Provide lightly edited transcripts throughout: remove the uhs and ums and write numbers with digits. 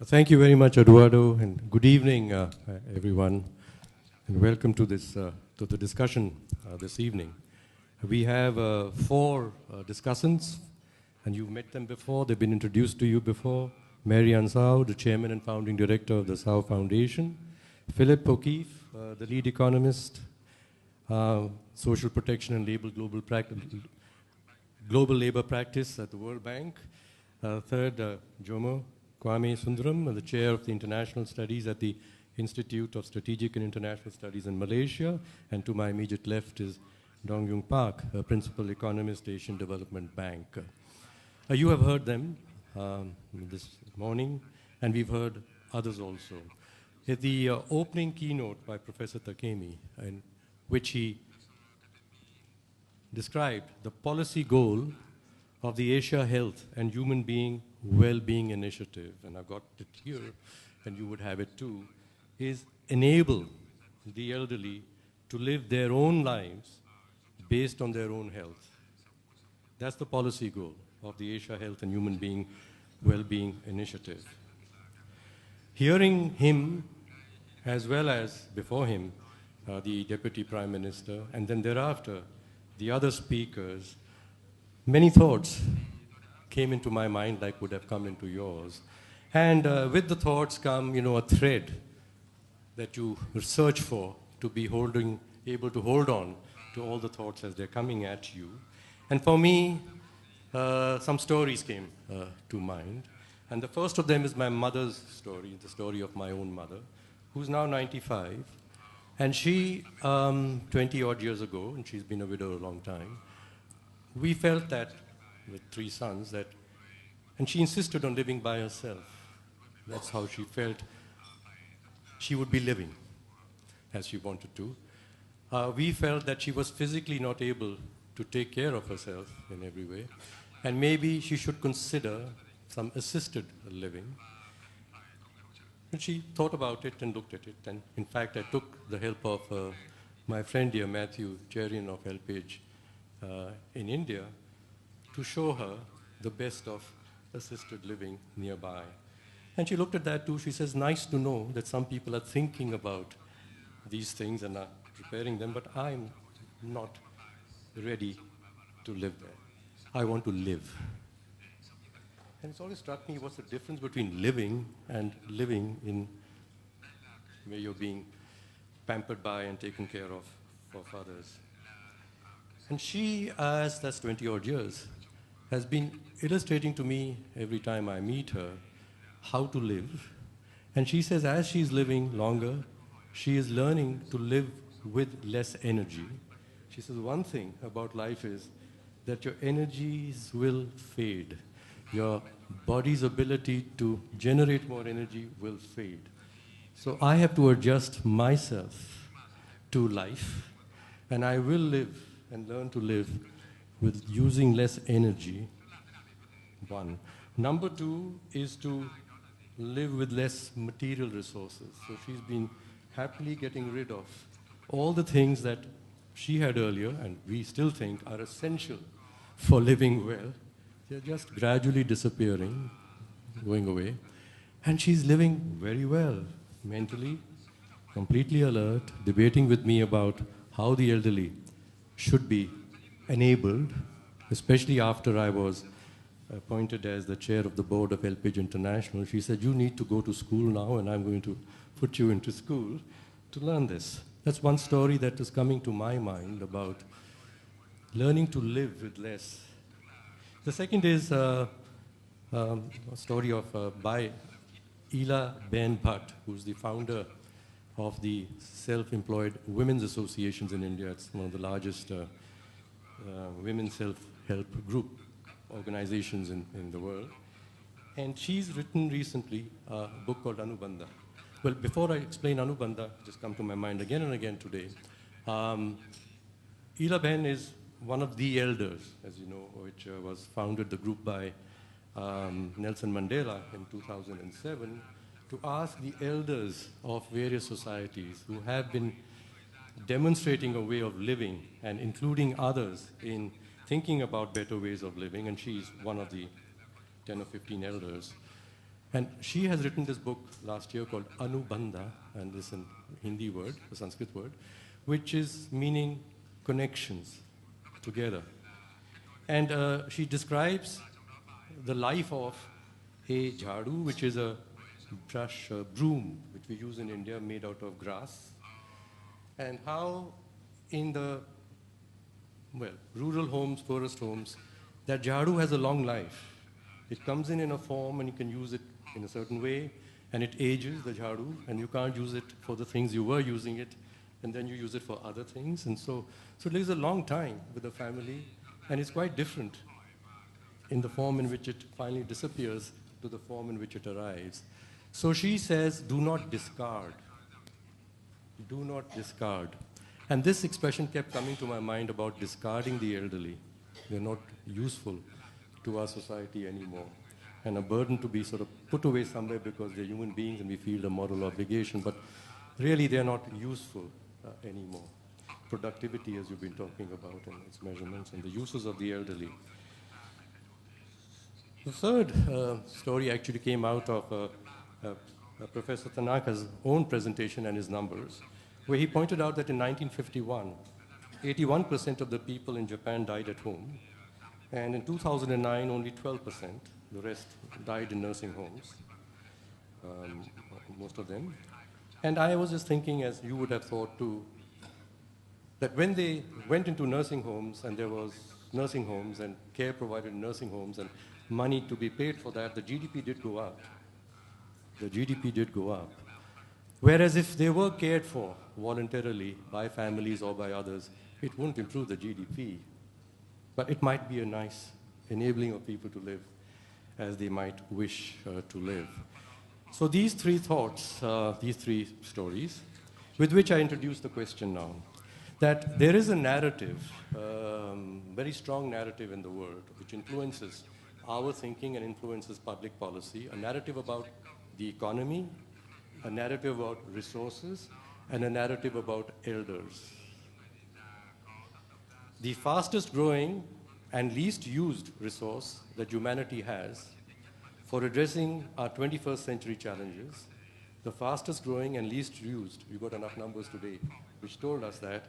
Thank you very much, Eduardo, and good evening, everyone, and welcome to this to the discussion this evening. We have four discussants, and you've met them before. They've been introduced to you before. Maira and Tsao, the chairman and founding director of the Tsao Foundation. Philip O'Keefe, the lead economist, social protection and global labor practice at the World Bank. Third, Jomo, Kwame Sundaram, the chair of the International Studies at the Institute of Strategic and International Studies in Malaysia. And to my immediate left is Donghyun Park, a principal economist, Asian Development Bank. You have heard them this morning, and we've heard others also. The opening keynote by Professor Takemi, in which he described the policy goal of the Asia Health and Human Being Well-Being Initiative, and I've got it here, and you would have it too, is enable the elderly to live their own lives based on their own health. That's the policy goal of the Asia Health and Human Being Well-Being Initiative. Hearing him, as well as before him, the Deputy Prime Minister, and then thereafter, the other speakers, many thoughts came into my mind like would have come into yours. And with the thoughts come, a thread that you search for to be able to hold on to all the thoughts as they're coming at you. And for me, some stories came to mind. And the first of them is my mother's story, the story of my own mother, who's now 95. And she, 20 odd years ago, and she's been a widow a long time, we felt that with 3 sons and she insisted on living by herself. That's how she felt she would be living as she wanted to. We felt that she was physically not able to take care of herself in every way, and maybe she should consider some assisted living. And she thought about it and looked at it, and in fact I took the help of my friend here, Matthew, chairman of HelpAge in India, to show her the best of assisted living nearby. And she looked at that too. She says, nice to know that some people are thinking about these things and are preparing them, but I'm not ready to live there. I want to live. And it's always struck me what's the difference between living and living in where you're being pampered by and taken care of others. And she, as that's 20 odd years, has been illustrating to me every time I meet her how to live. And she says as she's living longer, she is learning to live with less energy. She says one thing about life is that your energies will fade. Your body's ability to generate more energy will fade. So I have to adjust myself to life, and I will live and learn to live with using less energy, one. Number 2 is to live with less material resources. So she's been happily getting rid of all the things that she had earlier, and we still think are essential for living well. They're just gradually disappearing, going away. And she's living very well, mentally, completely alert, debating with me about how the elderly should be enabled, especially after I was appointed as the chair of the board of HelpAge International. She said, you need to go to school now, and I'm going to put you into school to learn this. That's one story that is coming to my mind about learning to live with less. The second is a story of by Ila Ben Bhatt, who's the founder of the self-employed women's associations in India. It's one of the largest women's self-help group organizations in the world. And she's written recently a book called Anubandha. Well, before I explain Anubandha, just come to my mind again and again today. Ila Ben is one of the elders, as you know, which was founded, the group by Nelson Mandela in 2007, to ask the elders of various societies who have been demonstrating a way of living and including others in thinking about better ways of living, and she's one of the 10 or 15 elders, And she has written this book last year called Anubandha, and this is a Hindi word, a Sanskrit word, which is meaning connections together. And she describes the life of a jhadu, which is a brush, a broom, which we use in India, made out of grass, and how in the, well, rural homes, forest homes, that jhadu has a long life. It comes in a form and you can use it in a certain way, and it ages, the jhadu, and you can't use it for the things you were using it, and then you use it for other things. And so it lives a long time with the family, and it's quite different in the form in which it finally disappears to the form in which it arrives. So she says, do not discard. Do not discard. And this expression kept coming to my mind about discarding the elderly. They're not useful to our society anymore, and a burden to be sort of put away somewhere because they're human beings and we feel a moral obligation, but really they're not useful anymore. Productivity, as you've been talking about, and its measurements, and the uses of the elderly. The third story actually came out of Professor Tanaka's own presentation and his numbers, where he pointed out that in 1951, 81% of the people in Japan died at home, and in 2009, only 12%. The rest died in nursing homes, most of them. And I was just thinking, as you would have thought too, that when they went into nursing homes and there was nursing homes and care provided in nursing homes and money to be paid for that, the GDP did go up. The GDP did go up. Whereas if they were cared for voluntarily by families or by others, it wouldn't improve the GDP. But it might be a nice enabling of people to live as they might wish to live. So these three thoughts, these three stories, with which I introduce the question now, that there is a narrative, very strong narrative in the world, which influences our thinking and influences public policy, a narrative about the economy, a narrative about resources, and a narrative about elders. The fastest growing and least used resource that humanity has for addressing our 21st century challenges, the fastest growing and least used, we got enough numbers today, which told us that,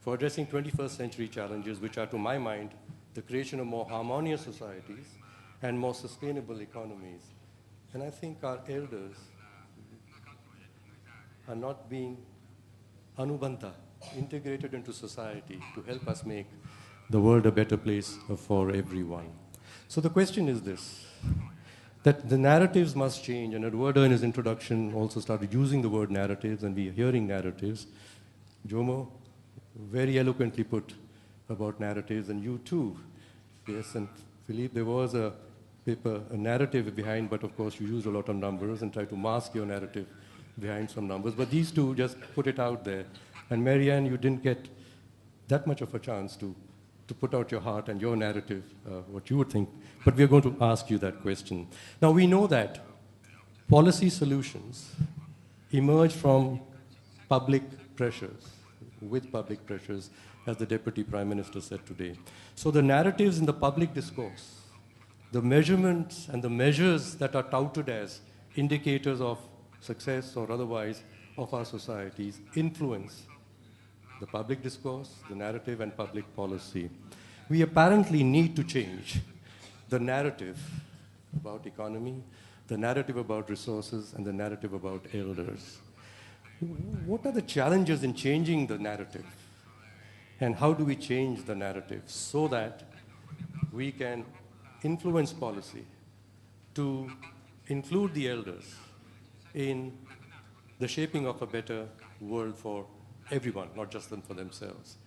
for addressing 21st century challenges, which are, to my mind, the creation of more harmonious societies and more sustainable economies. And I think our elders are not being anubandha, integrated into society to help us make the world a better place for everyone. So the question is this, that the narratives must change, and Eduardo in his introduction also started using the word narratives, and we are hearing narratives. Jomo very eloquently put about narratives, and you too. Yes, and Philippe, there was a paper, a narrative behind, but of course you used a lot of numbers and tried to mask your narrative behind some numbers. But these two just put it out there. And Marianne, you didn't get that much of a chance to put out your heart and your narrative, what you would think. But we're going to ask you that question. Now, we know that policy solutions emerge from public pressures, with public pressures, as the Deputy Prime Minister said today. So the narratives in the public discourse, the measurements and the measures that are touted as indicators of success or otherwise of our societies influence the public discourse, the narrative, and public policy. We apparently need to change the narrative about economy, the narrative about resources, and the narrative about elders. What are the challenges in changing the narrative? And how do we change the narrative so that we can influence policy to include the elders in the shaping of a better world for everyone, not just them for themselves?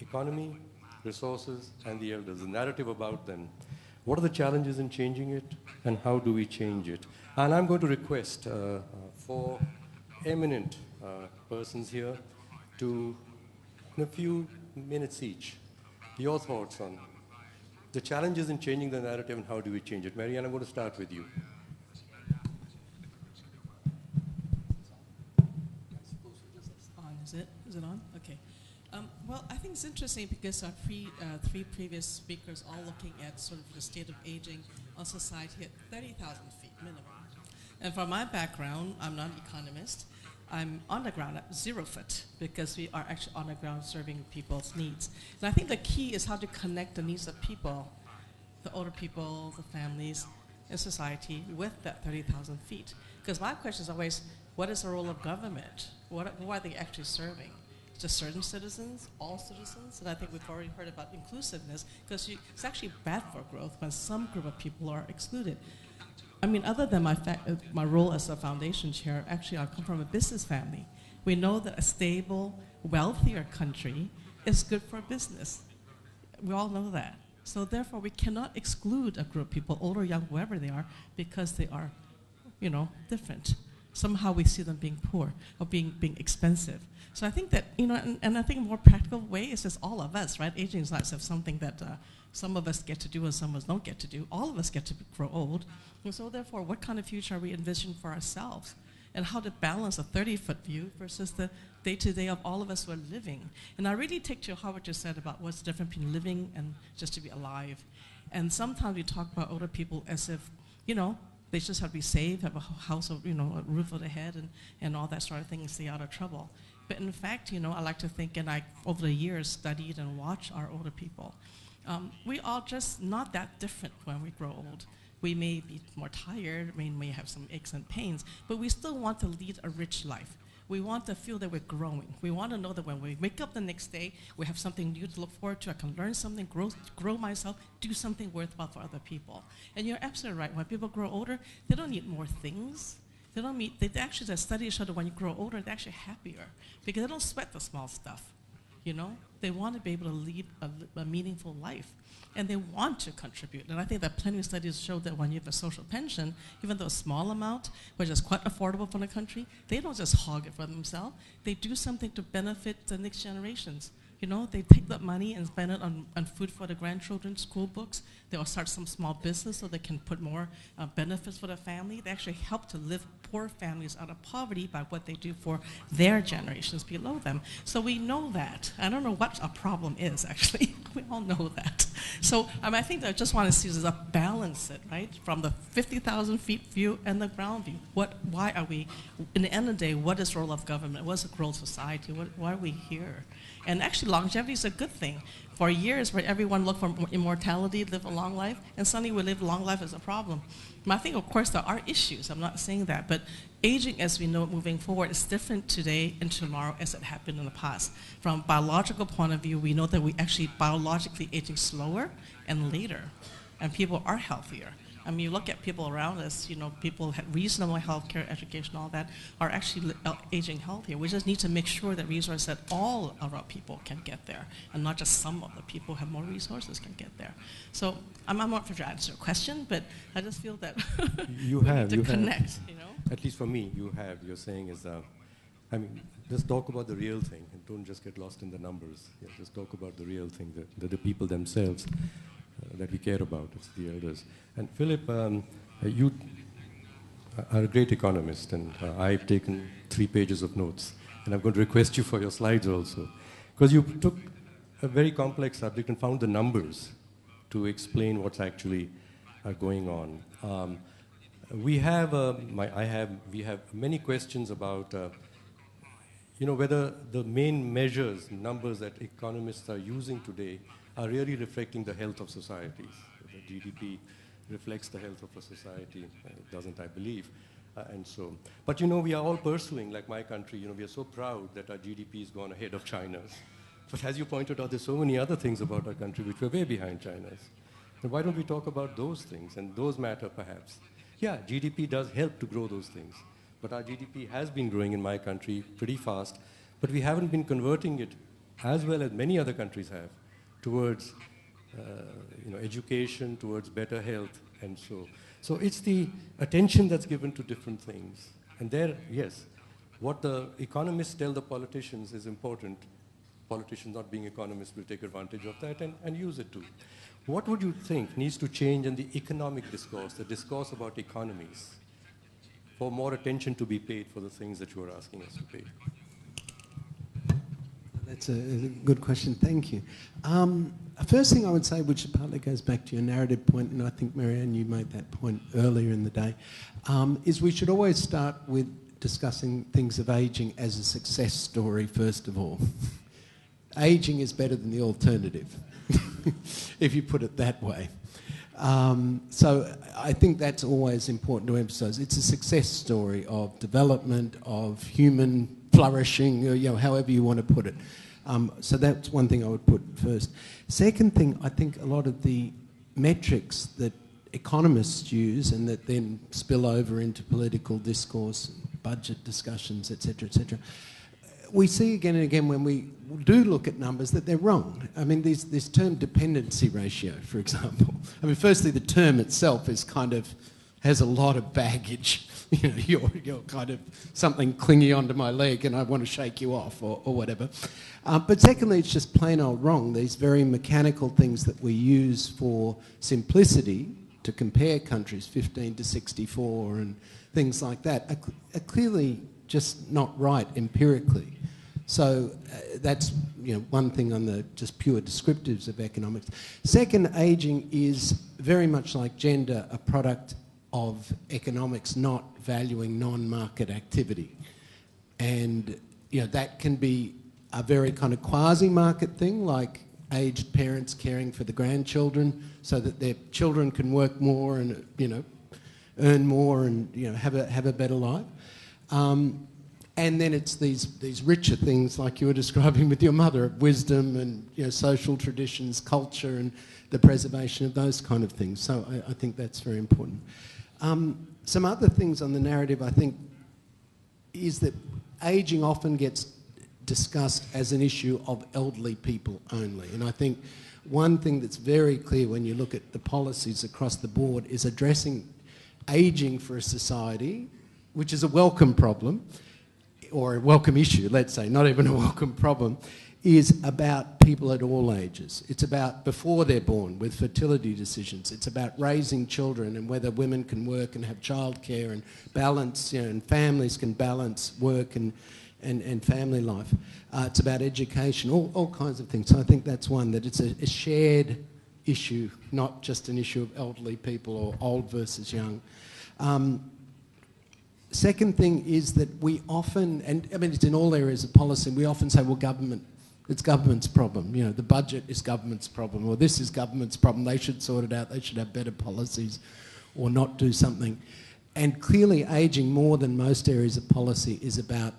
Economy, resources, and the elders, the narrative about them. What are the challenges in changing it, and how do we change it? And I'm going to request for eminent persons here to, in a few minutes each, your thoughts on the challenges in changing the narrative and how do we change it. Marianne, I'm going to start with you. Is it on? Okay. Well, I think it's interesting because our three previous speakers all looking at sort of the state of aging on society at 30,000 feet. minimum. And from my background, I'm not an economist. I'm on the ground at 0 foot because we are actually on the ground serving people's needs. And I think the key is how to connect the needs of people, the older people, the families, in society with that 30,000 feet. Because my question is always, what is the role of government? Who are they actually serving? Just certain citizens, all citizens? And I think we've already heard about inclusiveness, because it's actually bad for growth when some group of people are excluded. I mean, other than my role as a foundation chair, actually I come from a business family. We know that a stable, wealthier country is good for business. We all know that. So therefore, we cannot exclude a group of people, old or young, whoever they are, because they are, different. Somehow we see them being poor or being expensive. So I think that, and I think a more practical way is just all of us, right? Aging is not something that some of us get to do and some of us don't get to do. All of us get to grow old. And so therefore, what kind of future are we envisioning for ourselves? And how to balance a 30-foot view versus the day-to-day of all of us who are living. And I really take to heart what you said about what's the difference between living and just to be alive. And sometimes we talk about older people as if, they just have to be safe, have a house, a roof over their head, and all that sort of thing, and stay out of trouble. But in fact, I like to think, and I, over the years, studied and watched our older people. We are just not that different when we grow old. We may be more tired, we may have some aches and pains, but we still want to lead a rich life. We want to feel that we're growing. We want to know that when we wake up the next day, we have something new to look forward to. I can learn something, grow myself, do something worthwhile for other people. And you're absolutely right. When people grow older, they don't need more things. They actually, the studies show that when you grow older, they're actually happier because they don't sweat the small stuff. They want to be able to lead a meaningful life, and they want to contribute. And I think that plenty of studies show that when you have a social pension, even though a small amount, which is quite affordable for the country, they don't just hog it for themselves. They do something to benefit the next generations. They take that money and spend it on food for the grandchildren, school books. They will start some small business so they can put more benefits for the family. They actually help to lift poor families out of poverty by what they do for their generations below them. So we know that. I don't know what a problem is, actually. We all know that. So I think that I just want to see is balance it, right? From the 50,000 feet view and the ground view. Why are we, in the end of the day, what is the role of government? What is the role of society? Why are we here? And actually, longevity is a good thing. For years, where everyone looked for immortality, live a long life, and suddenly we live a long life as a problem. And I think, of course, there are issues. I'm not saying that. But aging, as we know it moving forward, is different today and tomorrow as it happened in the past. From a biological point of view, we know that we actually biologically aging slower and later, and people are healthier. I mean, you look at people around us, people have reasonable health care, education, all that, are actually aging healthier. We just need to make sure that resources that all of our people can get there, and not just some of the people who have more resources can get there. So I'm not sure to answer your question, but I just feel that you we have, need to you connect, have. At least for me, you're saying is, just talk about the real thing, and don't just get lost in the numbers. Yeah, just talk about the real thing, the people themselves. That we care about, it's the elders. And Philip, you are a great economist, and I've taken 3 pages of notes, and I'm going to request you for your slides also, because you took a very complex subject and found the numbers to explain what's actually going on. We have many questions about whether the main measures, numbers that economists are using today are really reflecting the health of societies. The GDP reflects the health of a society. It doesn't, I believe. But we are all pursuing, like my country, we are so proud that our GDP has gone ahead of China's. But as you pointed out, there's so many other things about our country which were way behind China's. And why don't we talk about those things? And those matter, perhaps. Yeah, GDP does help to grow those things. But our GDP has been growing in my country pretty fast, but we haven't been converting it as well as many other countries have towards education, towards better health, and so. So it's the attention that's given to different things. And there, yes, what the economists tell the politicians is important. Politicians, not being economists, will take advantage of that and use it too. What would you think needs to change in the economic discourse, the discourse about economies, for more attention to be paid for the things that you are asking us to pay? That's a good question. Thank you. First thing I would say, which partly goes back to your narrative point, and I think, Marianne, you made that point earlier in the day, is we should always start with discussing things of ageing as a success story, first of all. Ageing is better than the alternative, if you put it that way. So I think that's always important to emphasise. It's a success story of development, of human flourishing, however you want to put it. So that's one thing I would put first. Second thing, I think a lot of the metrics that economists use and that then spill over into political discourse, budget discussions, etc., we see again and again when we do look at numbers that they're wrong. I mean, this term dependency ratio, for example. I mean, firstly, the term itself is has a lot of baggage. You're kind of something clingy onto my leg and I want to shake you off or whatever. But secondly, it's just plain old wrong. These very mechanical things that we use for simplicity to compare countries, 15 to 64 and things like that, are clearly just not right empirically. So that's one thing on the just pure descriptives of economics. Second, ageing is very much like gender, a product of economics not valuing non-market activity. And that can be a very kind of quasi-market thing, like aged parents caring for the grandchildren so that their children can work more and earn more and have a better life. And then it's these richer things like you were describing with your mother, of wisdom and social traditions, culture, and the preservation of those kind of things. So I think that's very important. Some other things on the narrative, I think, is that ageing often gets discussed as an issue of elderly people only. And I think one thing that's very clear when you look at the policies across the board is addressing ageing for a society, which is a welcome problem, or a welcome issue, let's say, not even a welcome problem, is about people at all ages. It's about before they're born with fertility decisions. It's about raising children and whether women can work and have childcare and balance, and families can balance work and family life. It's about education, all kinds of things. So I think that's one, that it's a shared issue, not just an issue of elderly people or old versus young. Second thing is that we often, and I mean it's in all areas of policy, we often say, well, it's government's problem. The budget is government's problem, or this is government's problem. They should sort it out. They should have better policies or not do something. And clearly ageing, more than most areas of policy, is about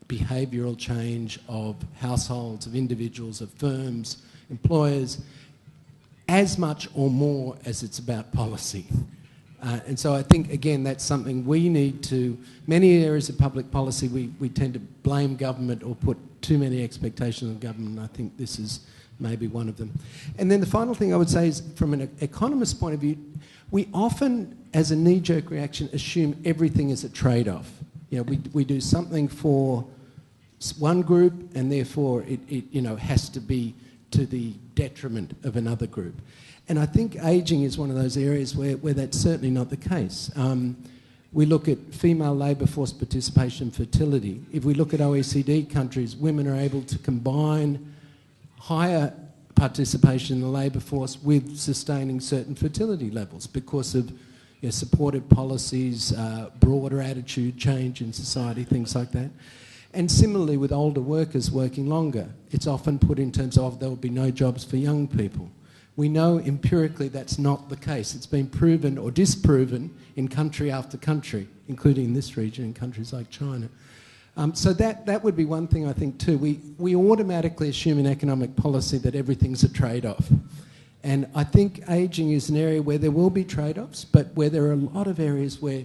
behavioural change of households, of individuals, of firms, employers, as much or more as it's about policy. And so I think, again, that's something we need to... Many areas of public policy, we tend to blame government or put too many expectations on government, and I think this is maybe one of them. And then the final thing I would say is, from an economist's point of view, we often, as a knee-jerk reaction, assume everything is a trade-off. We do something for one group, and therefore it has to be to the detriment of another group. And I think ageing is one of those areas where that's certainly not the case. We look at female labour force participation and fertility. If we look at OECD countries, women are able to combine higher participation in the labour force with sustaining certain fertility levels because of supportive policies, broader attitude change in society, things like that. And similarly with older workers working longer, it's often put in terms of there will be no jobs for young people. We know empirically that's not the case. It's been proven or disproven in country after country, including in this region, in countries like China. So that would be one thing I think too. We automatically assume in economic policy that everything's a trade-off. And I think ageing is an area where there will be trade-offs, but where there are a lot of areas where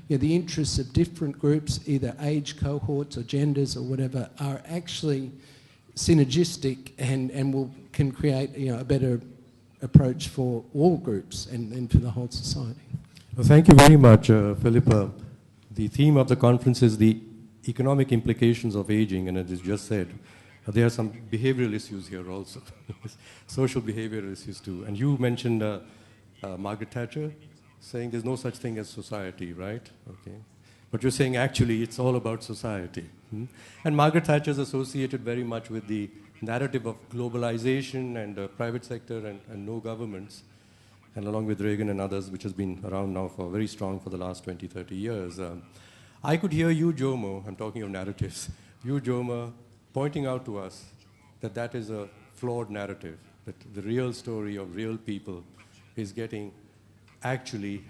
the interests of different groups, either age cohorts or genders or whatever, are actually synergistic and can create a better approach for all groups and for the whole society. Well, thank you very much, Philippa. The theme of the conference is the economic implications of aging, and as you just said, there are some behavioral issues here also, social behavioral issues too. And you mentioned Margaret Thatcher saying there's no such thing as society, right? Okay. But you're saying actually it's all about society. And Margaret Thatcher is associated very much with the narrative of globalization and private sector and no governments, and along with Reagan and others, which has been around now for very strong for the last 20, 30 years. I could hear you, Jomo, I'm talking of narratives, you, Jomo, pointing out to us that that is a flawed narrative, that the real story of real people is getting actually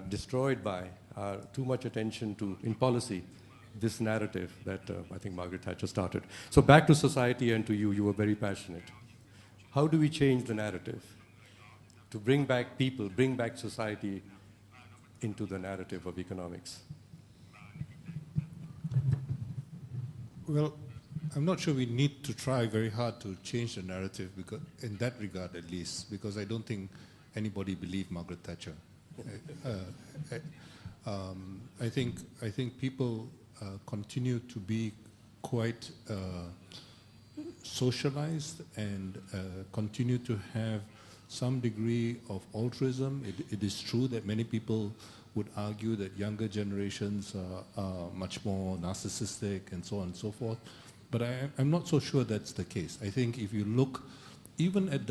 destroyed by too much attention to, in policy, this narrative that I think Margaret Thatcher started. So back to society and to you, you were very passionate. How do we change the narrative to bring back people, bring back society into the narrative of economics? Well, I'm not sure we need to try very hard to change the narrative, because, in that regard at least, because I don't think anybody believed Margaret Thatcher. I think people continue to be quite socialized and continue to have some degree of altruism. It is true that many people would argue that younger generations are much more narcissistic and so on and so forth. But I'm not so sure that's the case. I think if you look even at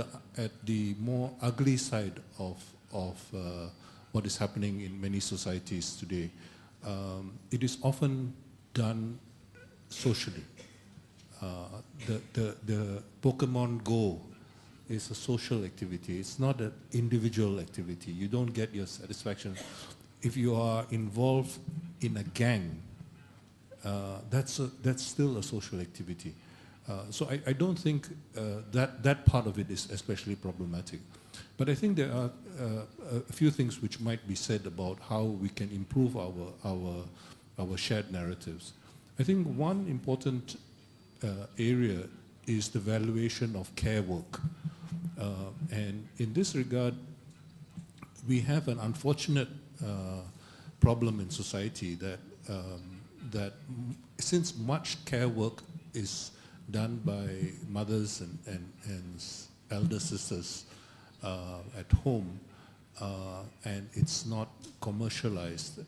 the more ugly side of what is happening in many societies today, it is often done socially. The Pokemon Go is a social activity. It's not an individual activity. You don't get your satisfaction. If you are involved in a gang, that's still a social activity. So I don't think that part of it is especially problematic. But I think there are a few things which might be said about how we can improve our shared narratives. I think one important area is the valuation of care work. And in this regard, we have an unfortunate problem in society that since much care work is done by mothers and elder sisters at home, and it's not commercialized,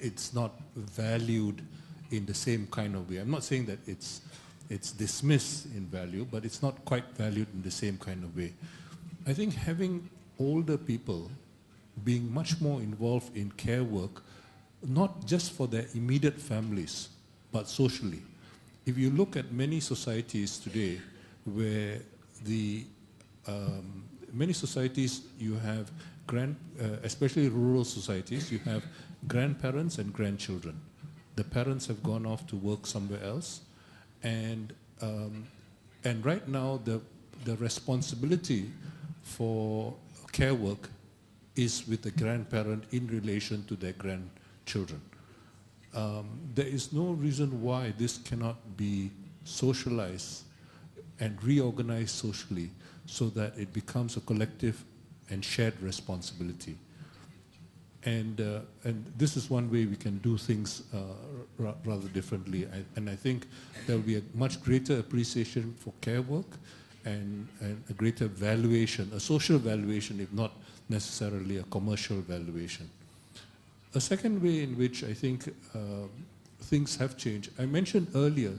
it's not valued in the same kind of way. I'm not saying that it's dismissed in value, but it's not quite valued in the same kind of way. I think having older people being much more involved in care work, not just for their immediate families, but socially. If you look at many societies today, where many societies you have especially rural societies, you have grandparents and grandchildren. The parents have gone off to work somewhere else, and right now the responsibility for care work is with the grandparent in relation to their grandchildren. There is no reason why this cannot be socialized and reorganized socially so that it becomes a collective and shared responsibility. And this is one way we can do things rather differently. And I think there will be a much greater appreciation for care work and a greater valuation, a social valuation, if not necessarily a commercial valuation. A second way in which I think things have changed, I mentioned earlier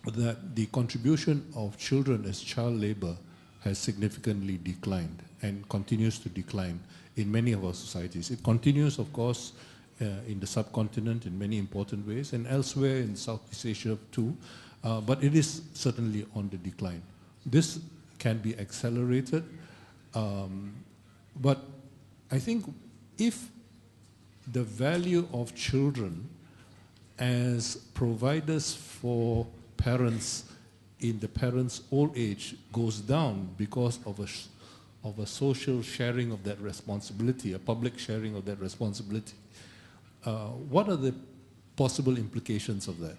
that the contribution of children as child labor has significantly declined and continues to decline in many of our societies. It continues, of course, in the subcontinent in many important ways, and elsewhere in Southeast Asia too, but it is certainly on the decline. This can be accelerated, but I think if the value of children as providers for parents in the parents' old age goes down because of a social sharing of that responsibility, a public sharing of that responsibility, what are the possible implications of that?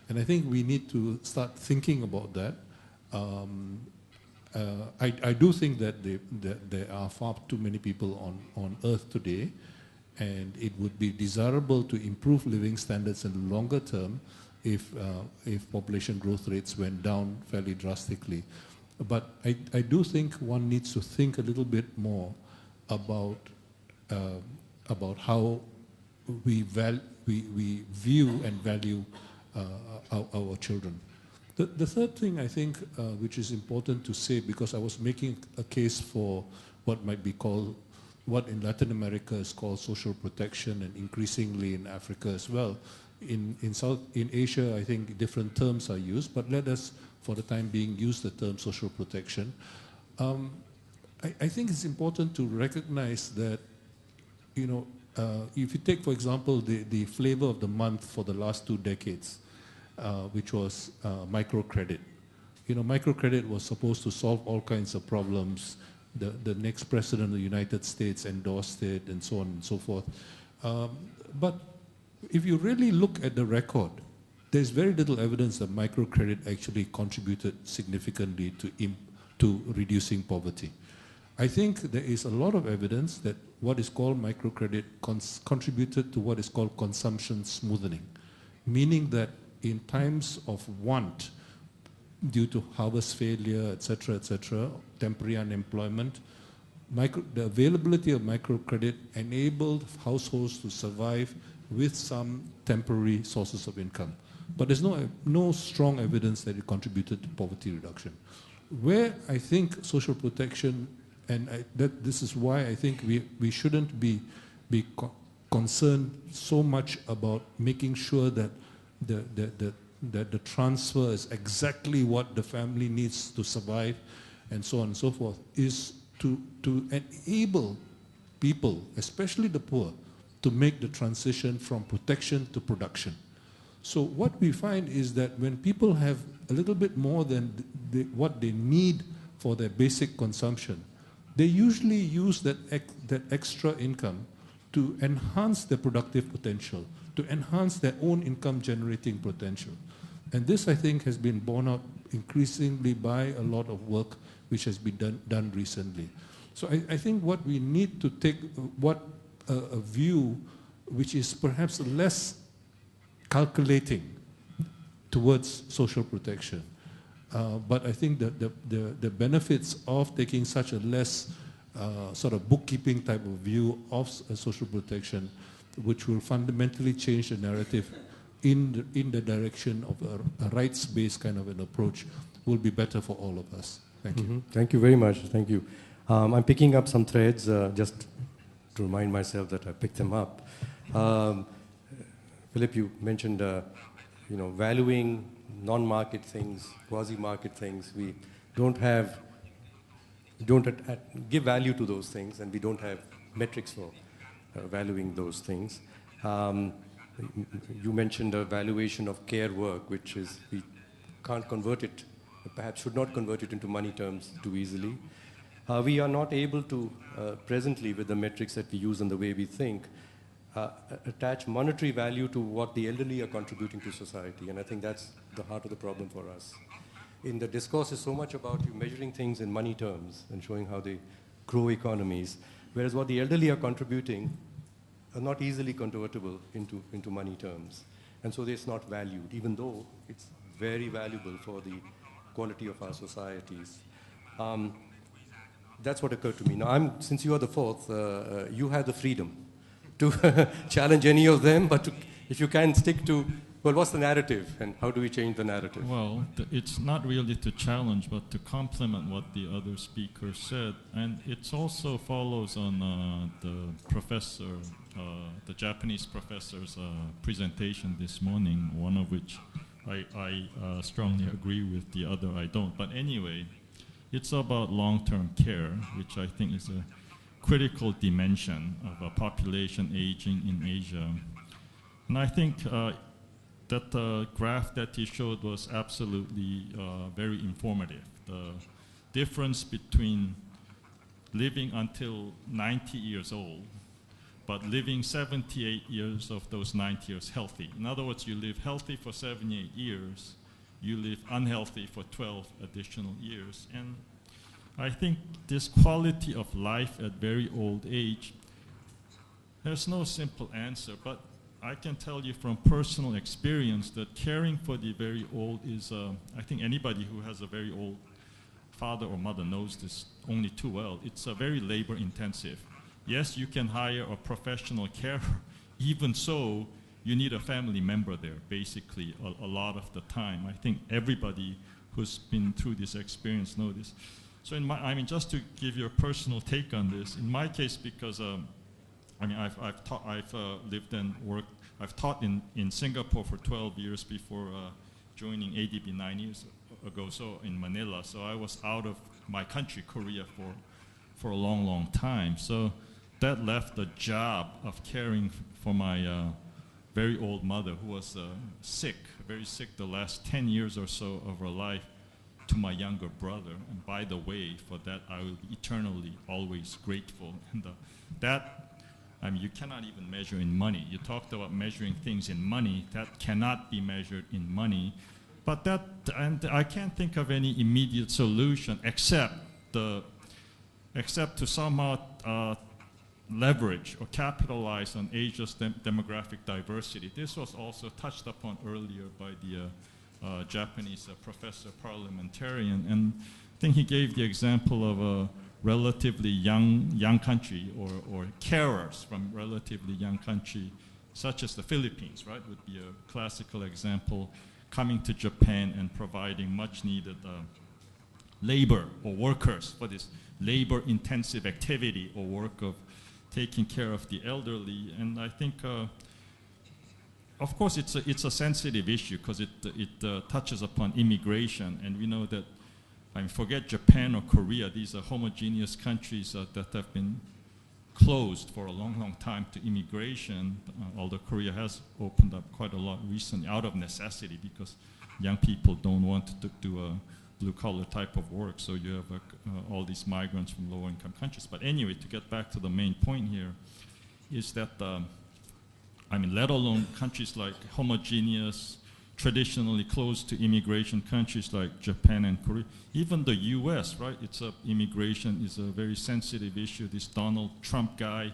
And I think we need to start thinking about that. I do think that there are far too many people on Earth today, and it would be desirable to improve living standards in the longer term if population growth rates went down fairly drastically. But I do think one needs to think a little bit more about how we view and value our children. The third thing I think which is important to say, because I was making a case for what might be called, what in Latin America is called social protection, and increasingly in Africa as well. In Asia, I think different terms are used, but let us, for the time being, use the term social protection. I think it's important to recognize that, you know, if you take, for example, the flavor of the month for the last 2 decades, which was microcredit. You know, microcredit was supposed to solve all kinds of problems. The next president of the United States endorsed it, and so on and so forth. But if you really look at the record, there's very little evidence that microcredit actually contributed significantly to reducing poverty. I think there is a lot of evidence that what is called microcredit contributed to what is called consumption smoothing, meaning that in times of want, due to harvest failure, etc., temporary unemployment, the availability of microcredit enabled households to survive with some temporary sources of income. But there's no strong evidence that it contributed to poverty reduction. Where I think social protection, and this is why I think we shouldn't be concerned so much about making sure that the transfer is exactly what the family needs to survive, and so on and so forth, is to enable people, especially the poor, to make the transition from protection to production. So what we find is that when people have a little bit more than what they need for their basic consumption, they usually use that extra income to enhance their productive potential, to enhance their own income generating potential. And this, I think, has been borne out increasingly by a lot of work which has been done recently. So I think what we need to take, a view which is perhaps less calculating towards social protection. But I think that the benefits of taking such a less sort of bookkeeping type of view of social protection, which will fundamentally change the narrative in the direction of a rights-based kind of an approach, will be better for all of us. Thank you. Thank you very much. Thank you. I'm picking up some threads just to remind myself that I picked them up. Philip, you mentioned valuing non-market things, quasi-market things. We don't give value to those things, and we don't have metrics for valuing those things. You mentioned a valuation of care work, which is we can't convert it, perhaps should not convert it into money terms too easily. We are not able to presently, with the metrics that we use and the way we think, attach monetary value to what the elderly are contributing to society, and I think that's the heart of the problem for us. In the discourse is so much about you measuring things in money terms and showing how they grow economies, whereas what the elderly are contributing are not easily convertible into money terms. And so it's not valued, even though it's very valuable for the quality of our societies. That's what occurred to me. Now, since you are the fourth, you have the freedom to challenge any of them, but if you can stick to, well, what's the narrative, and how do we change the narrative? Well, it's not really to challenge, but to complement what the other speaker said. And it also follows on the professor, the Japanese professor's presentation this morning, one of which I strongly agree with, the other I don't. But anyway, it's about long-term care, which I think is a critical dimension of a population aging in Asia. And I think that the graph that he showed was absolutely very informative. The difference between living until 90 years old, but living 78 years of those 90 years healthy. In other words, you live healthy for 78 years, you live unhealthy for 12 additional years. And I think this quality of life at very old age, there's no simple answer, but I can tell you from personal experience that caring for the very old is, I think anybody who has a very old father or mother knows this only too well. It's very labor intensive. Yes, you can hire a professional carer. Even so, you need a family member there, basically, a lot of the time. I think everybody who's been through this experience knows this. So I mean, just to give you a personal take on this, in my case, because I mean, I've lived and worked, I've taught in Singapore for 12 years before joining ADB 9 years ago, so in Manila. So I was out of my country, Korea, for a long, long time. So that left the job of caring for my very old mother, who was sick, very sick the last 10 years or so of her life, to my younger brother. And by the way, for that I will be eternally always grateful. And that, I mean, you cannot even measure in money. You talked about measuring things in money. That cannot be measured in money. But that, and I can't think of any immediate solution except to somehow leverage or capitalize on Asia's demographic diversity. This was also touched upon earlier by the Japanese professor parliamentarian, and I think he gave the example of a relatively young country or carers from relatively young country, such as the Philippines, right, would be a classical example, coming to Japan and providing much needed labor or workers for this labor-intensive activity or work of taking care of the elderly. And I think, of course, it's a sensitive issue because it touches upon immigration, and we know that, I mean, forget Japan or Korea, these are homogeneous countries that have been closed for a long, long time to immigration, although Korea has opened up quite a lot recently out of necessity because young people don't want to do a blue-collar type of work, so you have all these migrants from lower-income countries. But anyway, to get back to the main point here, is that, I mean, let alone countries like homogeneous, traditionally close to immigration countries like Japan and Korea, even the US, right? Immigration is a very sensitive issue. This Donald Trump guy,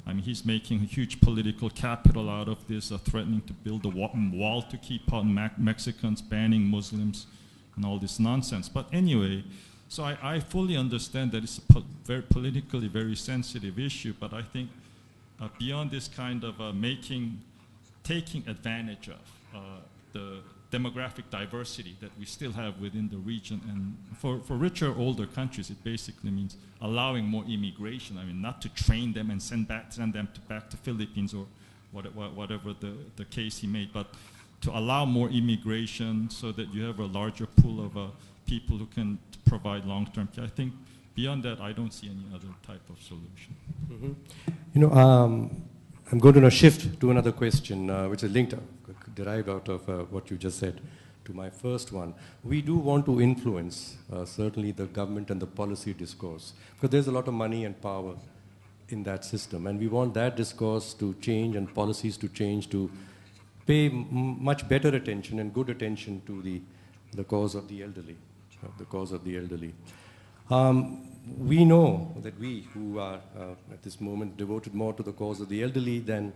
I mean, he's making a huge political capital out of this, threatening to build a wall to keep out Mexicans, banning Muslims, and all this nonsense. But anyway, so I fully understand that it's a very politically very sensitive issue, but I think beyond this kind of taking advantage of the demographic diversity that we still have within the region, and for richer, older countries, it basically means allowing more immigration. I mean, not to train them and send them back to Philippines or whatever the case he made, but to allow more immigration so that you have a larger pool of people who can provide long-term care. I think beyond that, I don't see any other type of solution. Mm-hmm. You know, I'm going to now shift to another question, which is linked, derived out of what you just said, to my first one. We do want to influence, certainly, the government and the policy discourse, because there's a lot of money and power in that system, and we want that discourse to change and policies to change to pay much better attention and good attention to the cause of the elderly, We know that we who are at this moment devoted more to the cause of the elderly than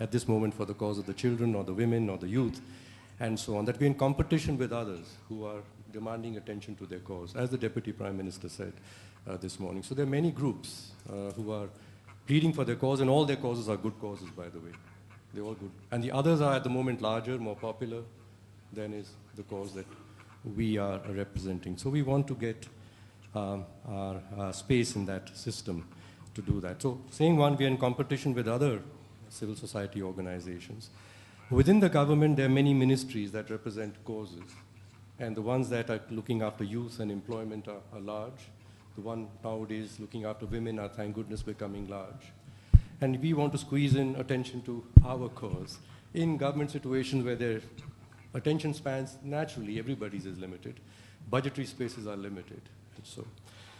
at this moment for the cause of the children or the women or the youth and so on, that we're in competition with others who are demanding attention to their cause, as the Deputy Prime Minister said this morning. So there are many groups who are pleading for their cause, and all their causes are good causes, by the way. They're all good. And the others are at the moment larger, more popular than is the cause that we are representing. So we want to get our space in that system to do that. So saying one, we are in competition with other civil society organizations. Within the government, there are many ministries that represent causes. And the ones that are looking after youth and employment are large. The one nowadays looking after women are, thank goodness, becoming large. And we want to squeeze in attention to our cause. In government situations where their attention spans, naturally, everybody's is limited. Budgetary spaces are limited.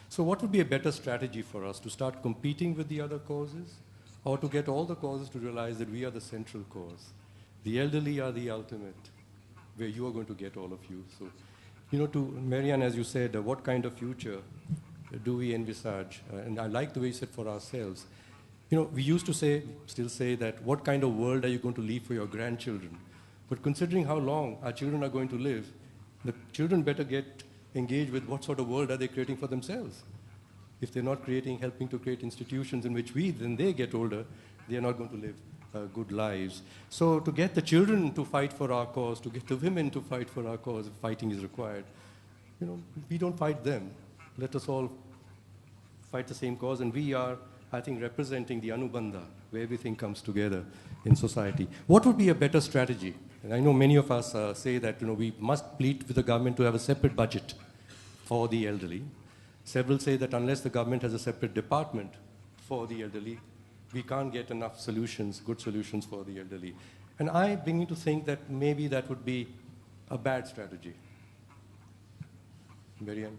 So what would be a better strategy for us? To start competing with the other causes? Or to get all the causes to realize that we are the central cause? The elderly are the ultimate, where you are going to get all of you. So, you know, to Marianne, as you said, what kind of future do we envisage? And I like the way you said for ourselves. You know, we used to say, still say that, what kind of world are you going to leave for your grandchildren? But considering how long our children are going to live, the children better get engaged with what sort of world are they creating for themselves. If they're not helping to create institutions in which then they get older, they are not going to live good lives. So to get the children to fight for our cause, to get the women to fight for our cause, if fighting is required, we don't fight them. Let us all fight the same cause, and we are, I think, representing the Anubandha, where everything comes together in society. What would be a better strategy? And I know many of us say that we must plead with the government to have a separate budget for the elderly. Several say that unless the government has a separate department for the elderly, we can't get enough solutions, good solutions for the elderly. And I begin to think that maybe that would be a bad strategy. Marianne?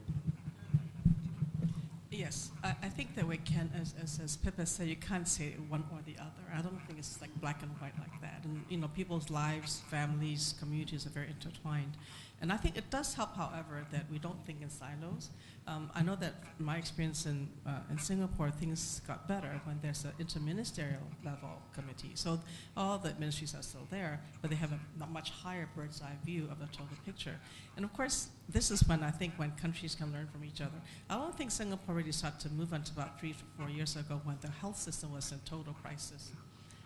Yes, I think that we can, as Pippa said, you can't say one or the other. I don't think it's like black and white like that. And people's lives, families, communities are very intertwined. And I think it does help, however, that we don't think in silos. I know that my experience in Singapore, things got better when there's an interministerial level committee. So all the ministries are still there, but they have a much higher bird's eye view of the total picture. And of course, this is when I think when countries can learn from each other. I don't think Singapore really started to move until about 3 to 4 years ago when the health system was in total crisis,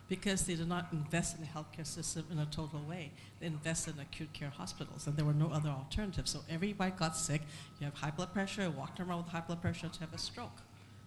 because they did not invest in the healthcare system in a total way. They invested in acute care hospitals, and there were no other alternatives. So everybody got sick. You have high blood pressure, walked around with high blood pressure to have a stroke.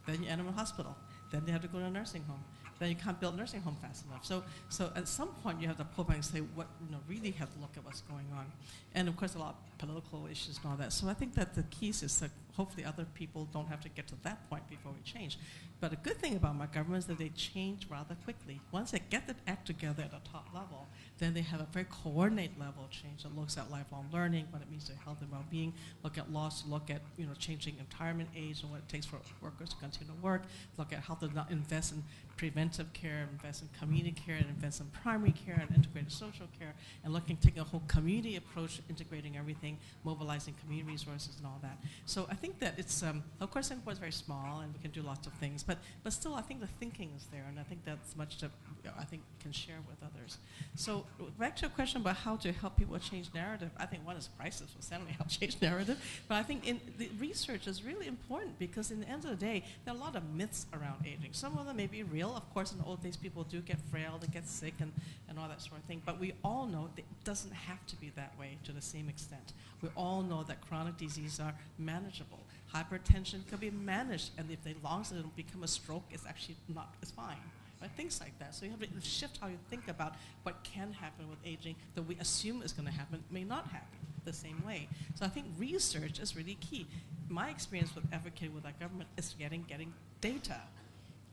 Then you end up in a hospital. Then they have to go to a nursing home. Then you can't build a nursing home fast enough. So at some point you have to pull back and say, what, really have to look at what's going on. And of course a lot of political issues and all that. So I think that the key is that hopefully other people don't have to get to that point before we change. But a good thing about my government is that they change rather quickly. Once they get the act together at a top level, then they have a very coordinated level of change that looks at lifelong learning, what it means to health and well-being, look at laws, look at changing retirement age and what it takes for workers to continue to work, look at how to not invest in preventive care, invest in community care, and invest in primary care and integrated social care, and taking a whole community approach, integrating everything, mobilizing community resources and all that. So I think that it's, of course Singapore is very small and we can do lots of things, but still I think the thinking is there, and I think that's much to, I think, can share with others. So back to a question about how to help people change narrative, I think one is crisis will certainly help change narrative, but I think the research is really important, because in the end of the day, there are a lot of myths around aging. Some of them may be real. Of course, in the old days, people do get frail, they get sick, and all that sort of thing. But we all know that it doesn't have to be that way to the same extent. We all know that chronic diseases are manageable. Hypertension can be managed, and if they long as it don't become a stroke, it's actually not, it's fine. Right? Things like that. So you have to shift how you think about what can happen with aging that we assume is going to happen may not happen the same way. So I think research is really key. My experience with advocating with our government is getting data.